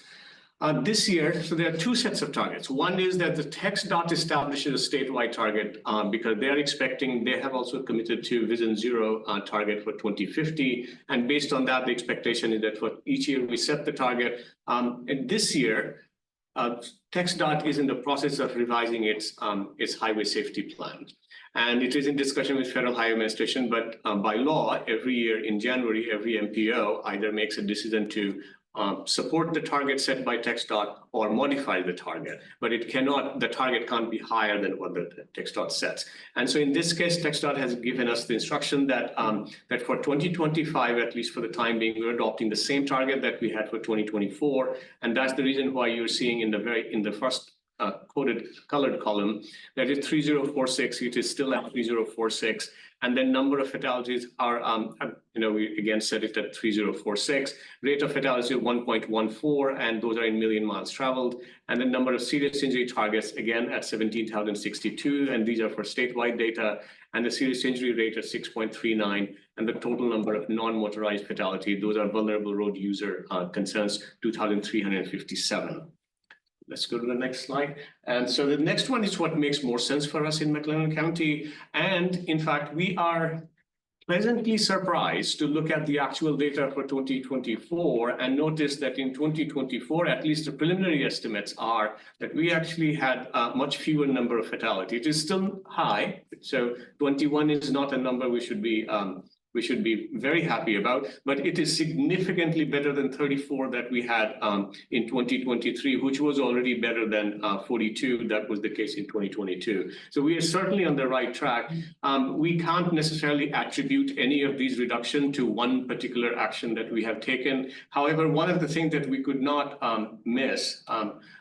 This year, so there are 2 sets of targets. One is that the TxDOT establishes a statewide target because they are expecting, they have also committed to Vision Zero target for 2050. And based on that, the expectation is that for each year we set the target. And this year, TxDOT is in the process of revising its highway safety plan. And it is in discussion with Federal Highway Administration, but by law, every year in January, every MPO either makes a decision to support the target set by TxDOT or modify the target, but the target can't be higher than what the TxDOT sets. And so in this case, TxDOT has given us the instruction that for 2025, at least for the time being, we're adopting the same target that we had for 2024. And that's the reason why you're seeing in the first colored column, that is 3046, it is still at 3046. And then number of fatalities are, we again set it at 3046. Rate of fatality of 1.14, and those are in million miles traveled. And the number of serious injury targets, again, at 17,062, and these are for statewide data. And the serious injury rate at 6.39, and the total number of non-motorized fatality, those are vulnerable road user concerns, 2,357. Let's go to the next slide. And so the next one is what makes more sense for us in McLennan County. And in fact, we are pleasantly surprised to look at the actual data for 2024 and notice that in 2024, at least the preliminary estimates are that we actually had a much fewer number of fatalities. It is still high. So 21 is not a number we should be very happy about, but it is significantly better than 34 that we had in 2023, which was already better than 42. That was the case in 2022. So we are certainly on the right track. We can't necessarily attribute any of these reductions to one particular action that we have taken. However, one of the things that we could not miss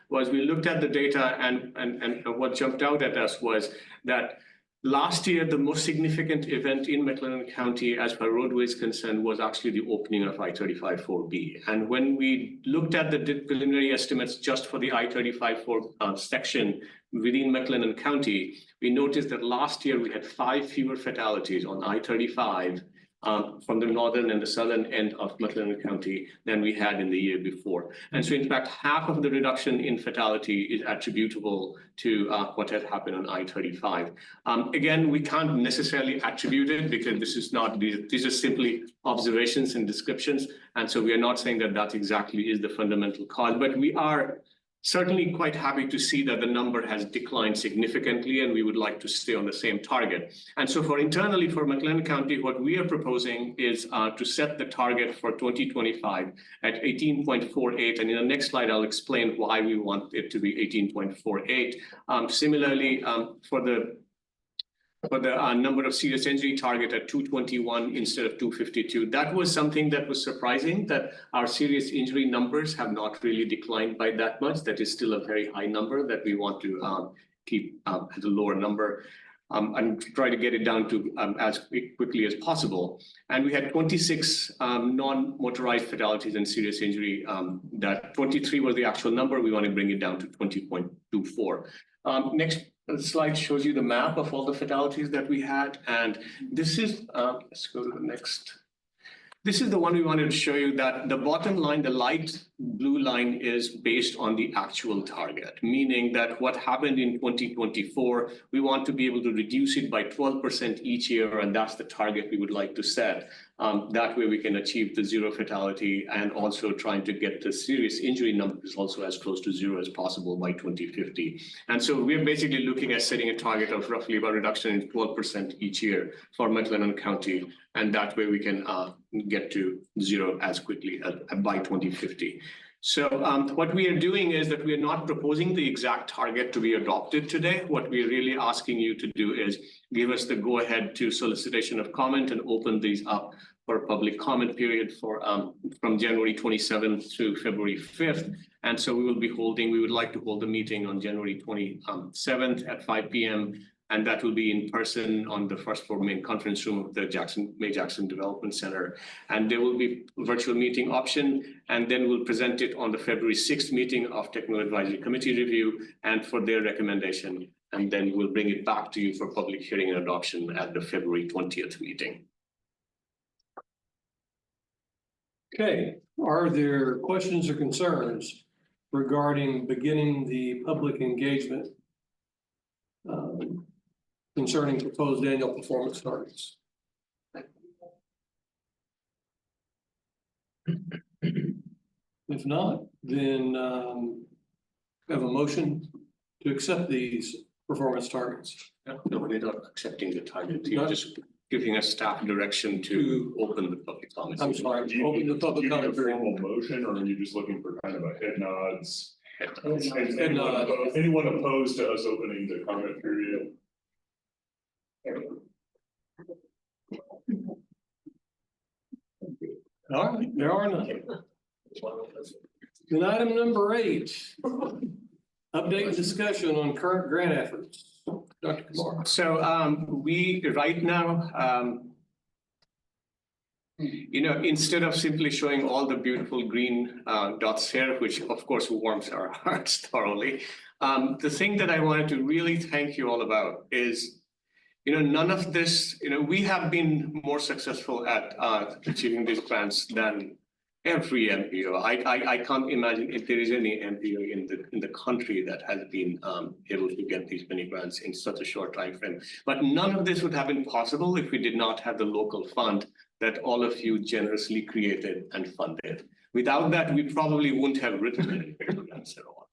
was we looked at the data, and what jumped out at us was that last year, the most significant event in McLennan County, as far as roadways concerned, was actually the opening of I-35-4B. And when we looked at the preliminary estimates just for the I-35-4 section within McLennan County, we noticed that last year we had 5 fewer fatalities on I-35 from the northern and the southern end of McLennan County than we had in the year before. And so in fact, half of the reduction in fatality is attributable to what had happened on I-35. Again, we can't necessarily attribute it because this is not, these are simply observations and descriptions. And so we are not saying that that exactly is the fundamental cause, but we are certainly quite happy to see that the number has declined significantly, and we would like to stay on the same target. And so for internally for McLennan County, what we are proposing is to set the target for 2025 at 18.48. And in the next slide, I'll explain why we want it to be 18.48. Similarly, for the number of serious injury target at 221 instead of 252. That was something that was surprising, that our serious injury numbers have not really declined by that much. That is still a very high number that we want to keep at a lower number and try to get it down to as quickly as possible. And we had 26 non-motorized fatalities and serious injury. That 23 was the actual number. We want to bring it down to 20.24. Next slide shows you the map of all the fatalities that we had. And this is, let's go to the next. This is the one we wanted to show you, that the bottom line, the light blue line, is based on the actual target, meaning that what happened in 2024, we want to be able to reduce it by 12% each year, and that's the target we would like to set. That way we can achieve the zero fatality, and also trying to get the serious injury numbers also as close to zero as possible by 2050. And so we're basically looking at setting a target of roughly about reduction in 12% each year for McLennan County. And that way we can get to zero as quickly as by 2050. So what we are doing is that we are not proposing the exact target to be adopted today. What we're really asking you to do is give us the go ahead to solicitation of comment and open these up for a public comment period for from January 27th to February 5th. And so we would like to hold a meeting on January 27th at 5 p.m. And that will be in person on the first floor main conference room of the May Jackson Development Center. And there will be a virtual meeting option, and then we'll present it on the February 6th meeting of Technical Advisory Committee review and for their recommendation. And then we'll bring it back to you for public hearing and adoption at the February 20th meeting. Okay, are there questions or concerns regarding beginning the public engagement concerning proposed annual performance targets? If not, then have a motion to accept these performance targets. No, we're not accepting the target. You're just giving us staff direction to open the public comments. I'm sorry, Do you open the public need a comment period. formal motion, or are you just looking for kind of a head nods? Anyone Anyone opposed to us opening the comment period? All right, there are none. Then item number 8, update and discussion on current grant efforts. Dr. Kumar. So we right now, instead of simply showing all the beautiful green dots here, which of course warms our hearts thoroughly, the thing that I wanted to really thank you all about is, none of this, we have been more successful at achieving these grants than every MPO. I can't imagine if there is any MPO in the country that has been able to get these many grants in such a short time frame. But none of this would have been possible if we did not have the local fund that all of you generously created and funded. Without that, we probably wouldn't have written any grants at all.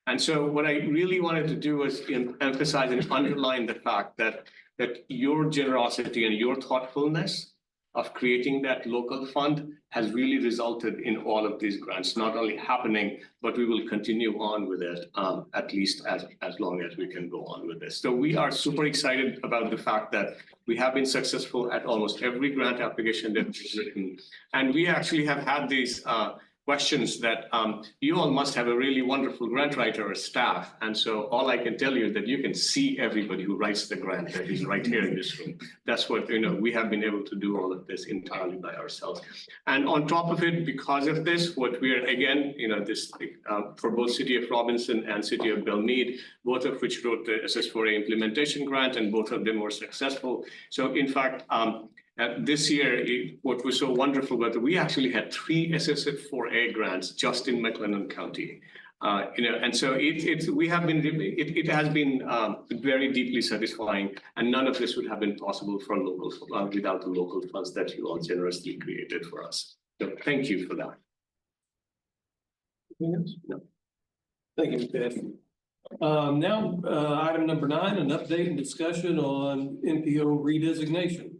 And so what I really wanted to do was emphasize and underline the fact that your generosity and your thoughtfulness of creating that local fund has really resulted in all of these grants not only happening, but we will continue on with it at least as long as we can go on with this. So we are super excited about the fact that we have been successful at almost every grant application that we've written. And we actually have had these questions that you all must have a really wonderful grant writer or staff. And so all I can tell you is that you can see everybody who writes the grant that is right here in this room. That's what, we have been able to do all of this entirely by ourselves. And on top of it, because of this, what we are, again, this for both City of Robinson and City of Belmead, both of which wrote the SS4A implementation grant, and both of them were successful. So in fact, this year, what was so wonderful about it, we actually had 3 SS4A grants just in McLennan County. And so it has been very deeply satisfying, and none of this would have been possible for local without the local funds that you all generously created for us. So thank you for that. Yes. No. Thank you, Mukesh. Now, item number 9, an update and discussion on MPO redesignation.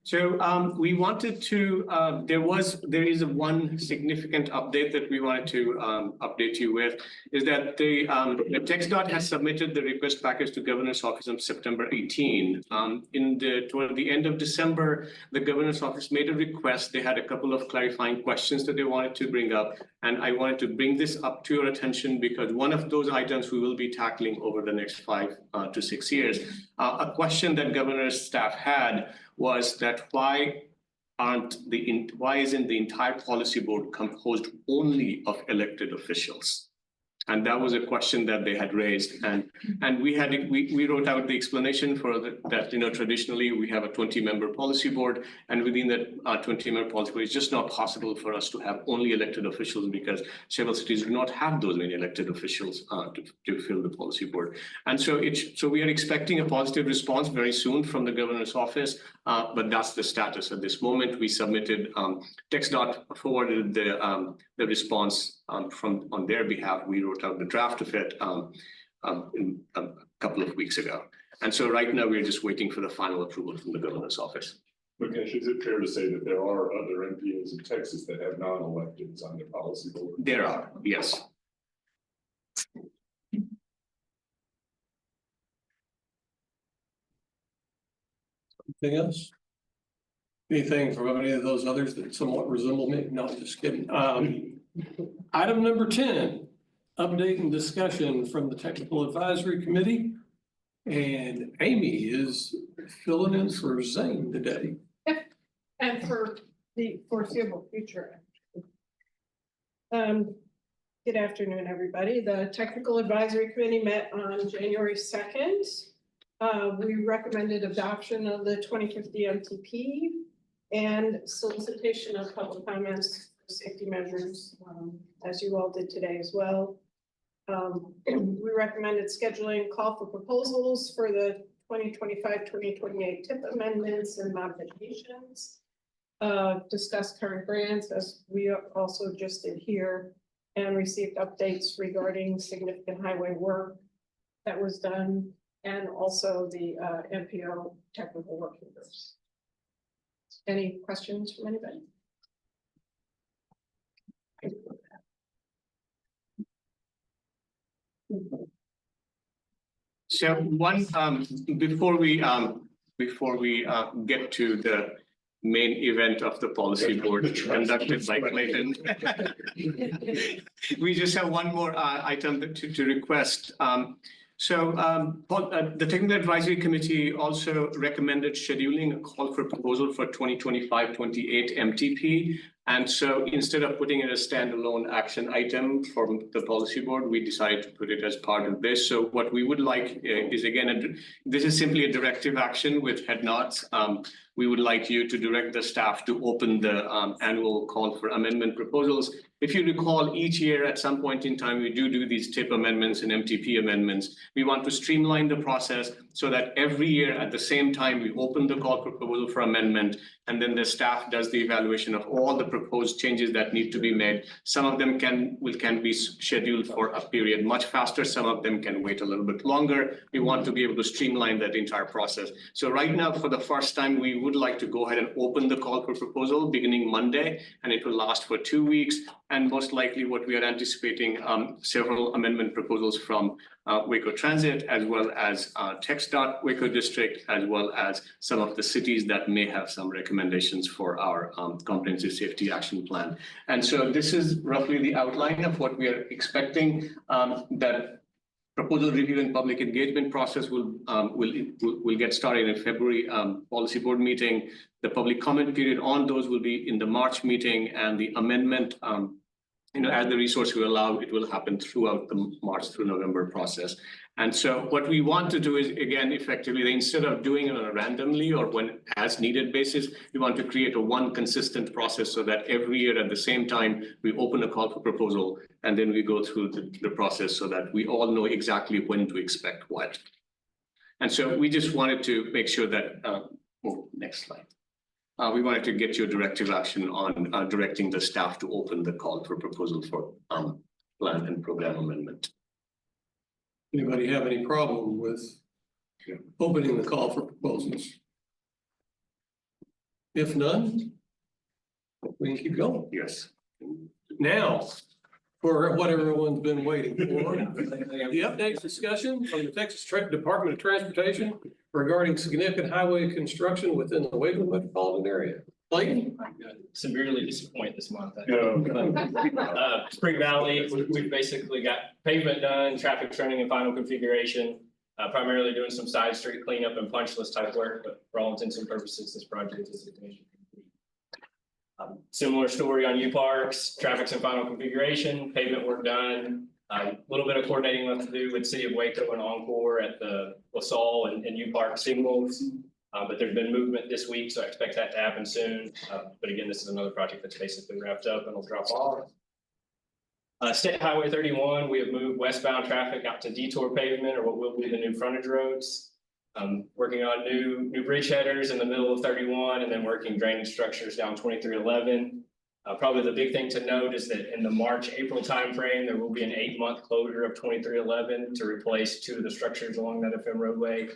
So we wanted to, there is one significant update that we wanted to update you with, is that the TxDOT has submitted the request package to Governor's Office on September 18. Toward the end of December, the Governor's Office made a request. They had a couple of clarifying questions that they wanted to bring up. And I wanted to bring this up to your attention because one of those items we will be tackling over the next 5 to 6 years. A question that Governor's staff had was that why isn't the entire policy board composed only of elected officials? And that was a question that they had raised, and we wrote out the explanation for that. Traditionally we have a 20-member policy board, and within that 20-member policy board, it's just not possible for us to have only elected officials because several cities do not have those many elected officials to fill the policy board. And so we are expecting a positive response very soon from the Governor's Office, but that's the status at this moment. We submitted, TxDOT forwarded the response on their behalf. We wrote out the draft of it a couple of weeks ago. And so right now we're just waiting for the final approval from the Governor's Office. Mukesh, is it fair to say that there are other MPOs in Texas that have non-electeds on their policy board? There are, yes. Anything else? Anything from any of those others that somewhat resemble me? No, just kidding. Item number 10, update and discussion from the Technical Advisory Committee. And Amy is filling in for Zane today. And for the foreseeable future. Good afternoon, everybody. The Technical Advisory Committee met on January 2nd. We recommended adoption of the 2050 MTP and solicitation of public comments for safety measures, as you all did today as well. We recommended scheduling call for proposals for the 2025-2028 TIP amendments and modifications. Discuss current grants, as we also just did here, and received updates regarding significant highway work that was done, and also the MPO technical working groups. Any questions from anybody? So one, before we get to the main event of the policy board conducted by Clayton, we just have one more item to request. The Technical Advisory Committee also recommended scheduling a call for proposal for 2025-28 MTP. And so instead of putting in a standalone action item from the policy board, we decided to put it as part of this. So what we would like is, again, this is simply a directive action with head nods. We would like you to direct the staff to open the annual call for amendment proposals. If you recall, each year at some point in time, we do these TIP amendments and MTP amendments. We want to streamline the process so that every year at the same time, we open the call for proposal for amendment, and then the staff does the evaluation of all the proposed changes that need to be made. Some of them can be scheduled for a period much faster. Some of them can wait a little bit longer. We want to be able to streamline that entire process. So right now, for the first time, we would like to go ahead and open the call for proposal beginning Monday, and it will last for 2 weeks. And most likely what we are anticipating several amendment proposals from Waco Transit, as well as TxDOT Waco District, as well as some of the cities that may have some recommendations for our comprehensive safety action plan. And so this is roughly the outline of what we are expecting. That proposal review and public engagement process will get started in February policy board meeting. The public comment period on those will be in the March meeting, and the amendment, as the resource will allow, it will happen throughout the March through November process. And so what we want to do is, again, effectively, instead of doing it on a randomly or when as needed basis, we want to create one consistent process so that every year at the same time, we open a call for proposal, and then we go through the process so that we all know exactly when to expect what. And so we just wanted to make sure that, next slide. We wanted to get your directive action on directing the staff to open the call for proposal for plan and program amendment. Anybody have any problem with opening the call for proposals? If none, we can keep going. Yes. Now, for what everyone's been waiting for, the updates discussion from the Texas Department of Transportation regarding significant highway construction within the Waco metropolitan area. Clayton? Severely disappointed this month. Yeah. Spring Valley, we've basically got pavement done, traffic turning and final configuration. Primarily doing some side street cleanup and punch list type work, but for all intents and purposes, this project is substantially complete. Similar story on U Parks, traffic's in final configuration, pavement work done. A little bit of coordinating left to do with City of Waco and Encore at the LaSalle and U Park signals. But there's been movement this week, so I expect that to happen soon. But again, this is another project that's basically wrapped up and will drop off. State Highway 31, we have moved westbound traffic out to detour pavement, or what will be the new frontage roads. Working on new bridge headers in the middle of 31, and then working drainage structures down 2311. Probably the big thing to note is that in the March-April timeframe, there will be an 8-month closure of 2311 to replace 2 of the structures along that FM roadway.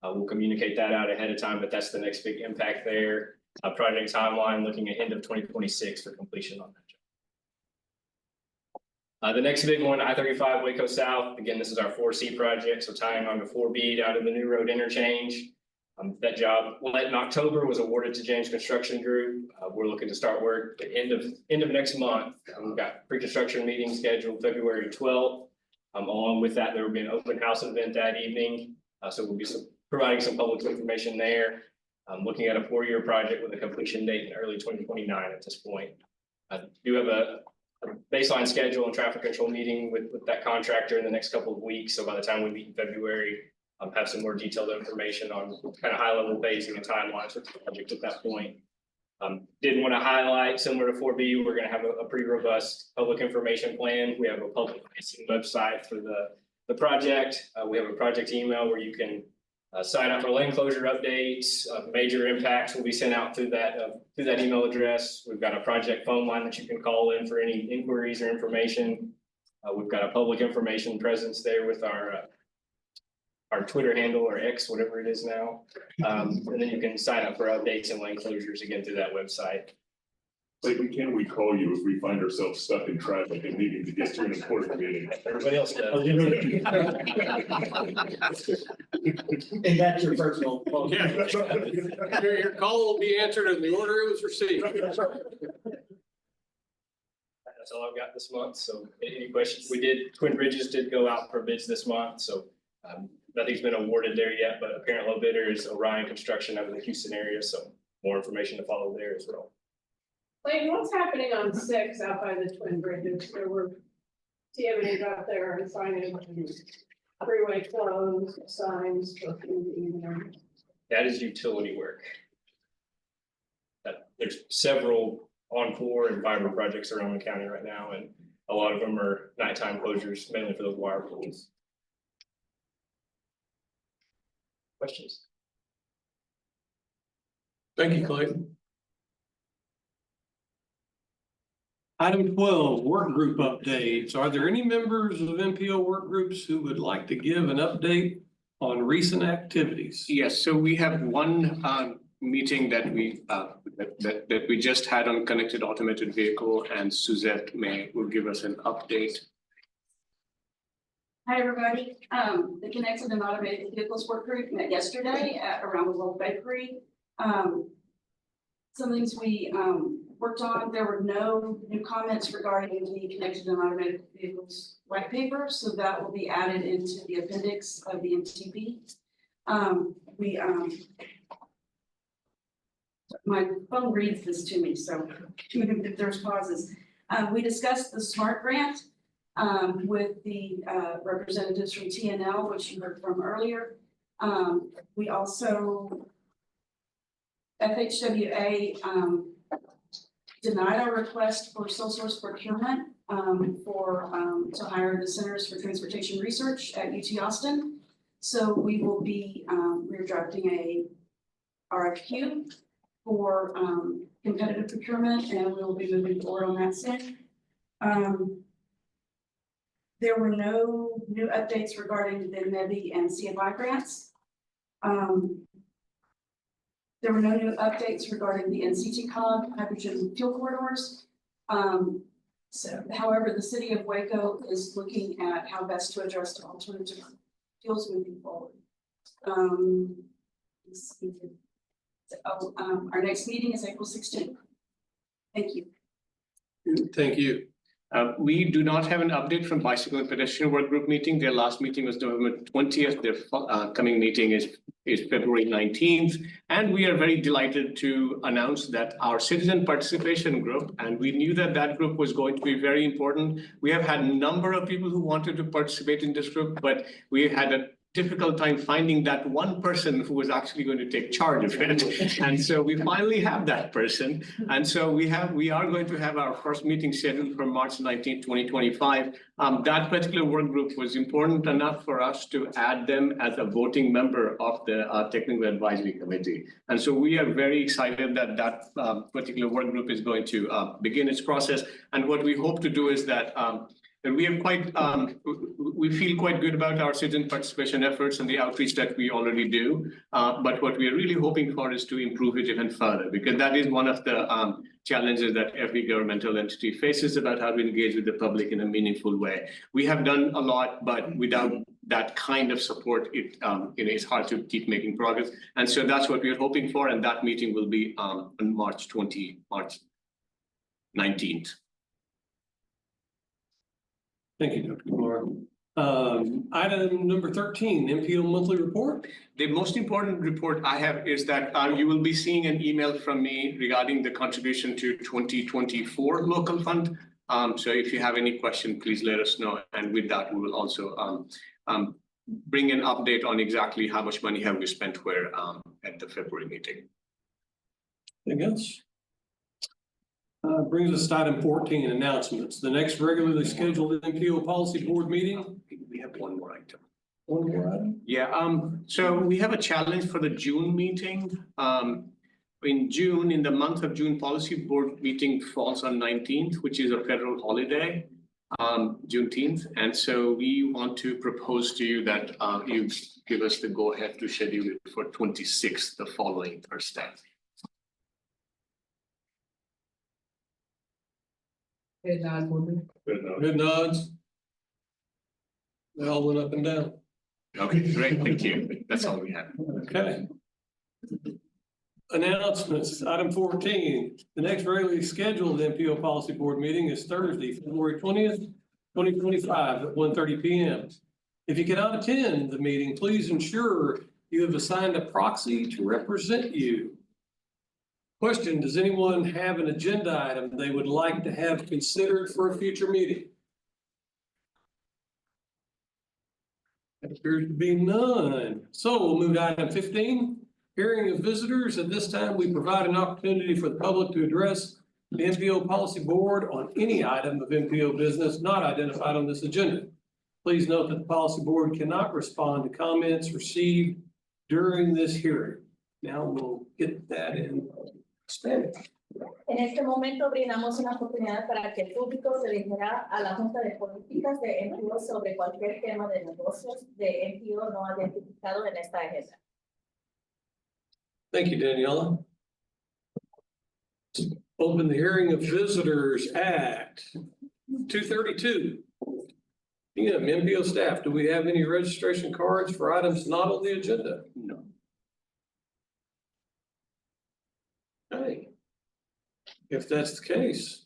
We'll communicate that out ahead of time, but that's the next big impact there. Project timeline looking at end of 2026 for completion on that job. The next big one, I-35 Waco South. Again, this is our 4C project, so tying on to 4B out of the new road interchange. That job late in October was awarded to James Construction Group. We're looking to start work at end of next month. We've got pre-construction meeting scheduled February 12th. Along with that, there will be an open house event that evening. So we'll be providing some public information there. Looking at a 4-year project with a completion date in early 2029 at this point. I do have a baseline schedule and traffic control meeting with that contractor in the next couple of weeks. So by the time we meet in February, have some more detailed information on kind of high level phasing and timelines for the project at that point. Did want to highlight, similar to 4B, we're going to have a pretty robust public information plan. We have a public facing website for the project. We have a project email where you can sign up for lane closure updates. Major impacts will be sent out through that email address. We've got a project phone line that you can call in for any inquiries or information. We've got a public information presence there with our Twitter handle or X, whatever it is now. And then you can sign up for updates and lane closures again through that website. Like, can we call you if we find ourselves stuck in traffic and needing to get to an important meeting? Everybody else does. And that's your personal phone. Yeah. Your call will be answered in the order it was received. That's all I've got this month. So any questions? Twin Bridges did go out for bids this month. So nothing's been awarded there yet, but apparent low bidder is Orion Construction out of the Houston area. So more information to follow there as well. Clayton, what's happening on 6 out by the Twin Bridges? There were TMAs out there and signage and freeway closed signs for evening. That is utility work. There's several Encore and fiber projects around the county right now, and a lot of them are nighttime closures, mainly for those wire pulls. Questions? Thank you, Clayton. Item 12, work group updates. Are there any members of MPO work groups who would like to give an update on recent activities? Yes, so we have one meeting that we just had on connected automated vehicle, and Suzette will give us an update. Hi, everybody. The Connected and Automated Vehicles Work Group met yesterday at Around the World Bakery. Some things we worked on, there were no new comments regarding the Connected and Automated Vehicles white paper, so that will be added into the appendix of the MTP. My phone reads this to me, so if there's pauses. We discussed the SMART grant with the representatives from TNL, which you heard from earlier. We also, FHWA denied our request for sole source procurement to hire the Centers for Transportation Research at UT Austin. So we will be, we're drafting a RFQ for competitive procurement, and we will be moving forward on that soon. There were no new updates regarding the NEVI and CFI grants. There were no new updates regarding the NCT-COG hydrogen fuel corridors. However, the city of Waco is looking at how best to address the alternative fuels moving forward. Our next meeting is April 16th. Thank you. Thank you. We do not have an update from Bicycle and Pedestrian Work Group meeting. Their last meeting was November 20th. Their coming meeting is February 19th. And we are very delighted to announce that our citizen participation group, and we knew that that group was going to be very important. We have had a number of people who wanted to participate in this group, but we had a difficult time finding that one person who was actually going to take charge of it. And so we finally have that person. And so we are going to have our first meeting scheduled for March 19th, 2025. That particular work group was important enough for us to add them as a voting member of the Technical Advisory Committee. And so we are very excited that that particular work group is going to begin its process. And what we hope to do is that and we feel quite good about our citizen participation efforts and the outreach that we already do. But what we are really hoping for is to improve it even further, because that is one of the challenges that every governmental entity faces about how to engage with the public in a meaningful way. We have done a lot, but without that kind of support, it's hard to keep making progress. And so that's what we're hoping for. And that meeting will be on March 19th. Thank you, Dr. Kumar. Item number 13, MPO monthly report. The most important report I have is that you will be seeing an email from me regarding the contribution to 2024 local fund. So if you have any question, please let us know. And with that, we will also bring an update on exactly how much money have we spent where at the February meeting. Anything else? Brings us to item 14, announcements. The next regularly scheduled MPO Policy Board meeting. We have one more item. One more item? Yeah, so we have a challenge for the June meeting. In June, in the month of June, Policy Board meeting falls on 19th, which is a federal holiday, Juneteenth. And so we want to propose to you that you give us the go-ahead to schedule it for 26th, the following Thursday. Good nods. They all went up and down. Okay, great, thank you. That's all we have. Okay. Announcements, item 14. The next regularly scheduled MPO Policy Board meeting is Thursday, February 20th, 2025 at 1:30 p.m. If you cannot attend the meeting, please ensure you have assigned a proxy to represent you. Question, does anyone have an agenda item they would like to have considered for a future meeting? There appears to be none. So we'll move to item 15, hearing of visitors. At this time, we provide an opportunity for the public to address the MPO Policy Board on any item of MPO business not identified on this agenda. Please note that the Policy Board cannot respond to comments received during this hearing. Now we'll get that in Spanish. En este momento brindamos una oportunidad para que el público se dirija a la Junta de Políticas de MPO sobre cualquier tema de negocios de MPO no identificado en esta agenda. Thank you, Daniela. Open the hearing of visitors at 2:32 p.m. MPO staff, do we have any registration cards for items not on the agenda? No. Okay. If that's the case,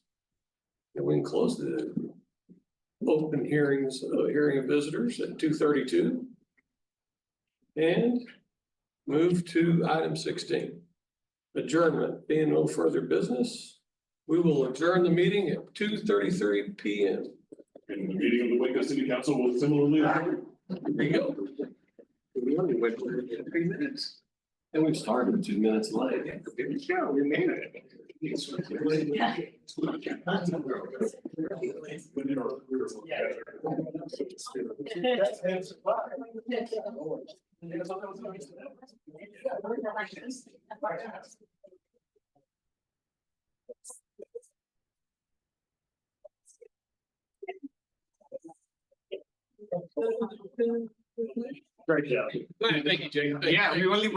then we can close the open hearings, hearing of visitors at 2:32 and move to item 16. Adjournment. Being no further business, we will adjourn the meeting at 2:33 p.m. And the meeting of the Waco City Council will similarly. There you go. We only went for 3 minutes. And we started 2 minutes late. There we go. We made it. Great job. Thank you, Jake. Yeah, we only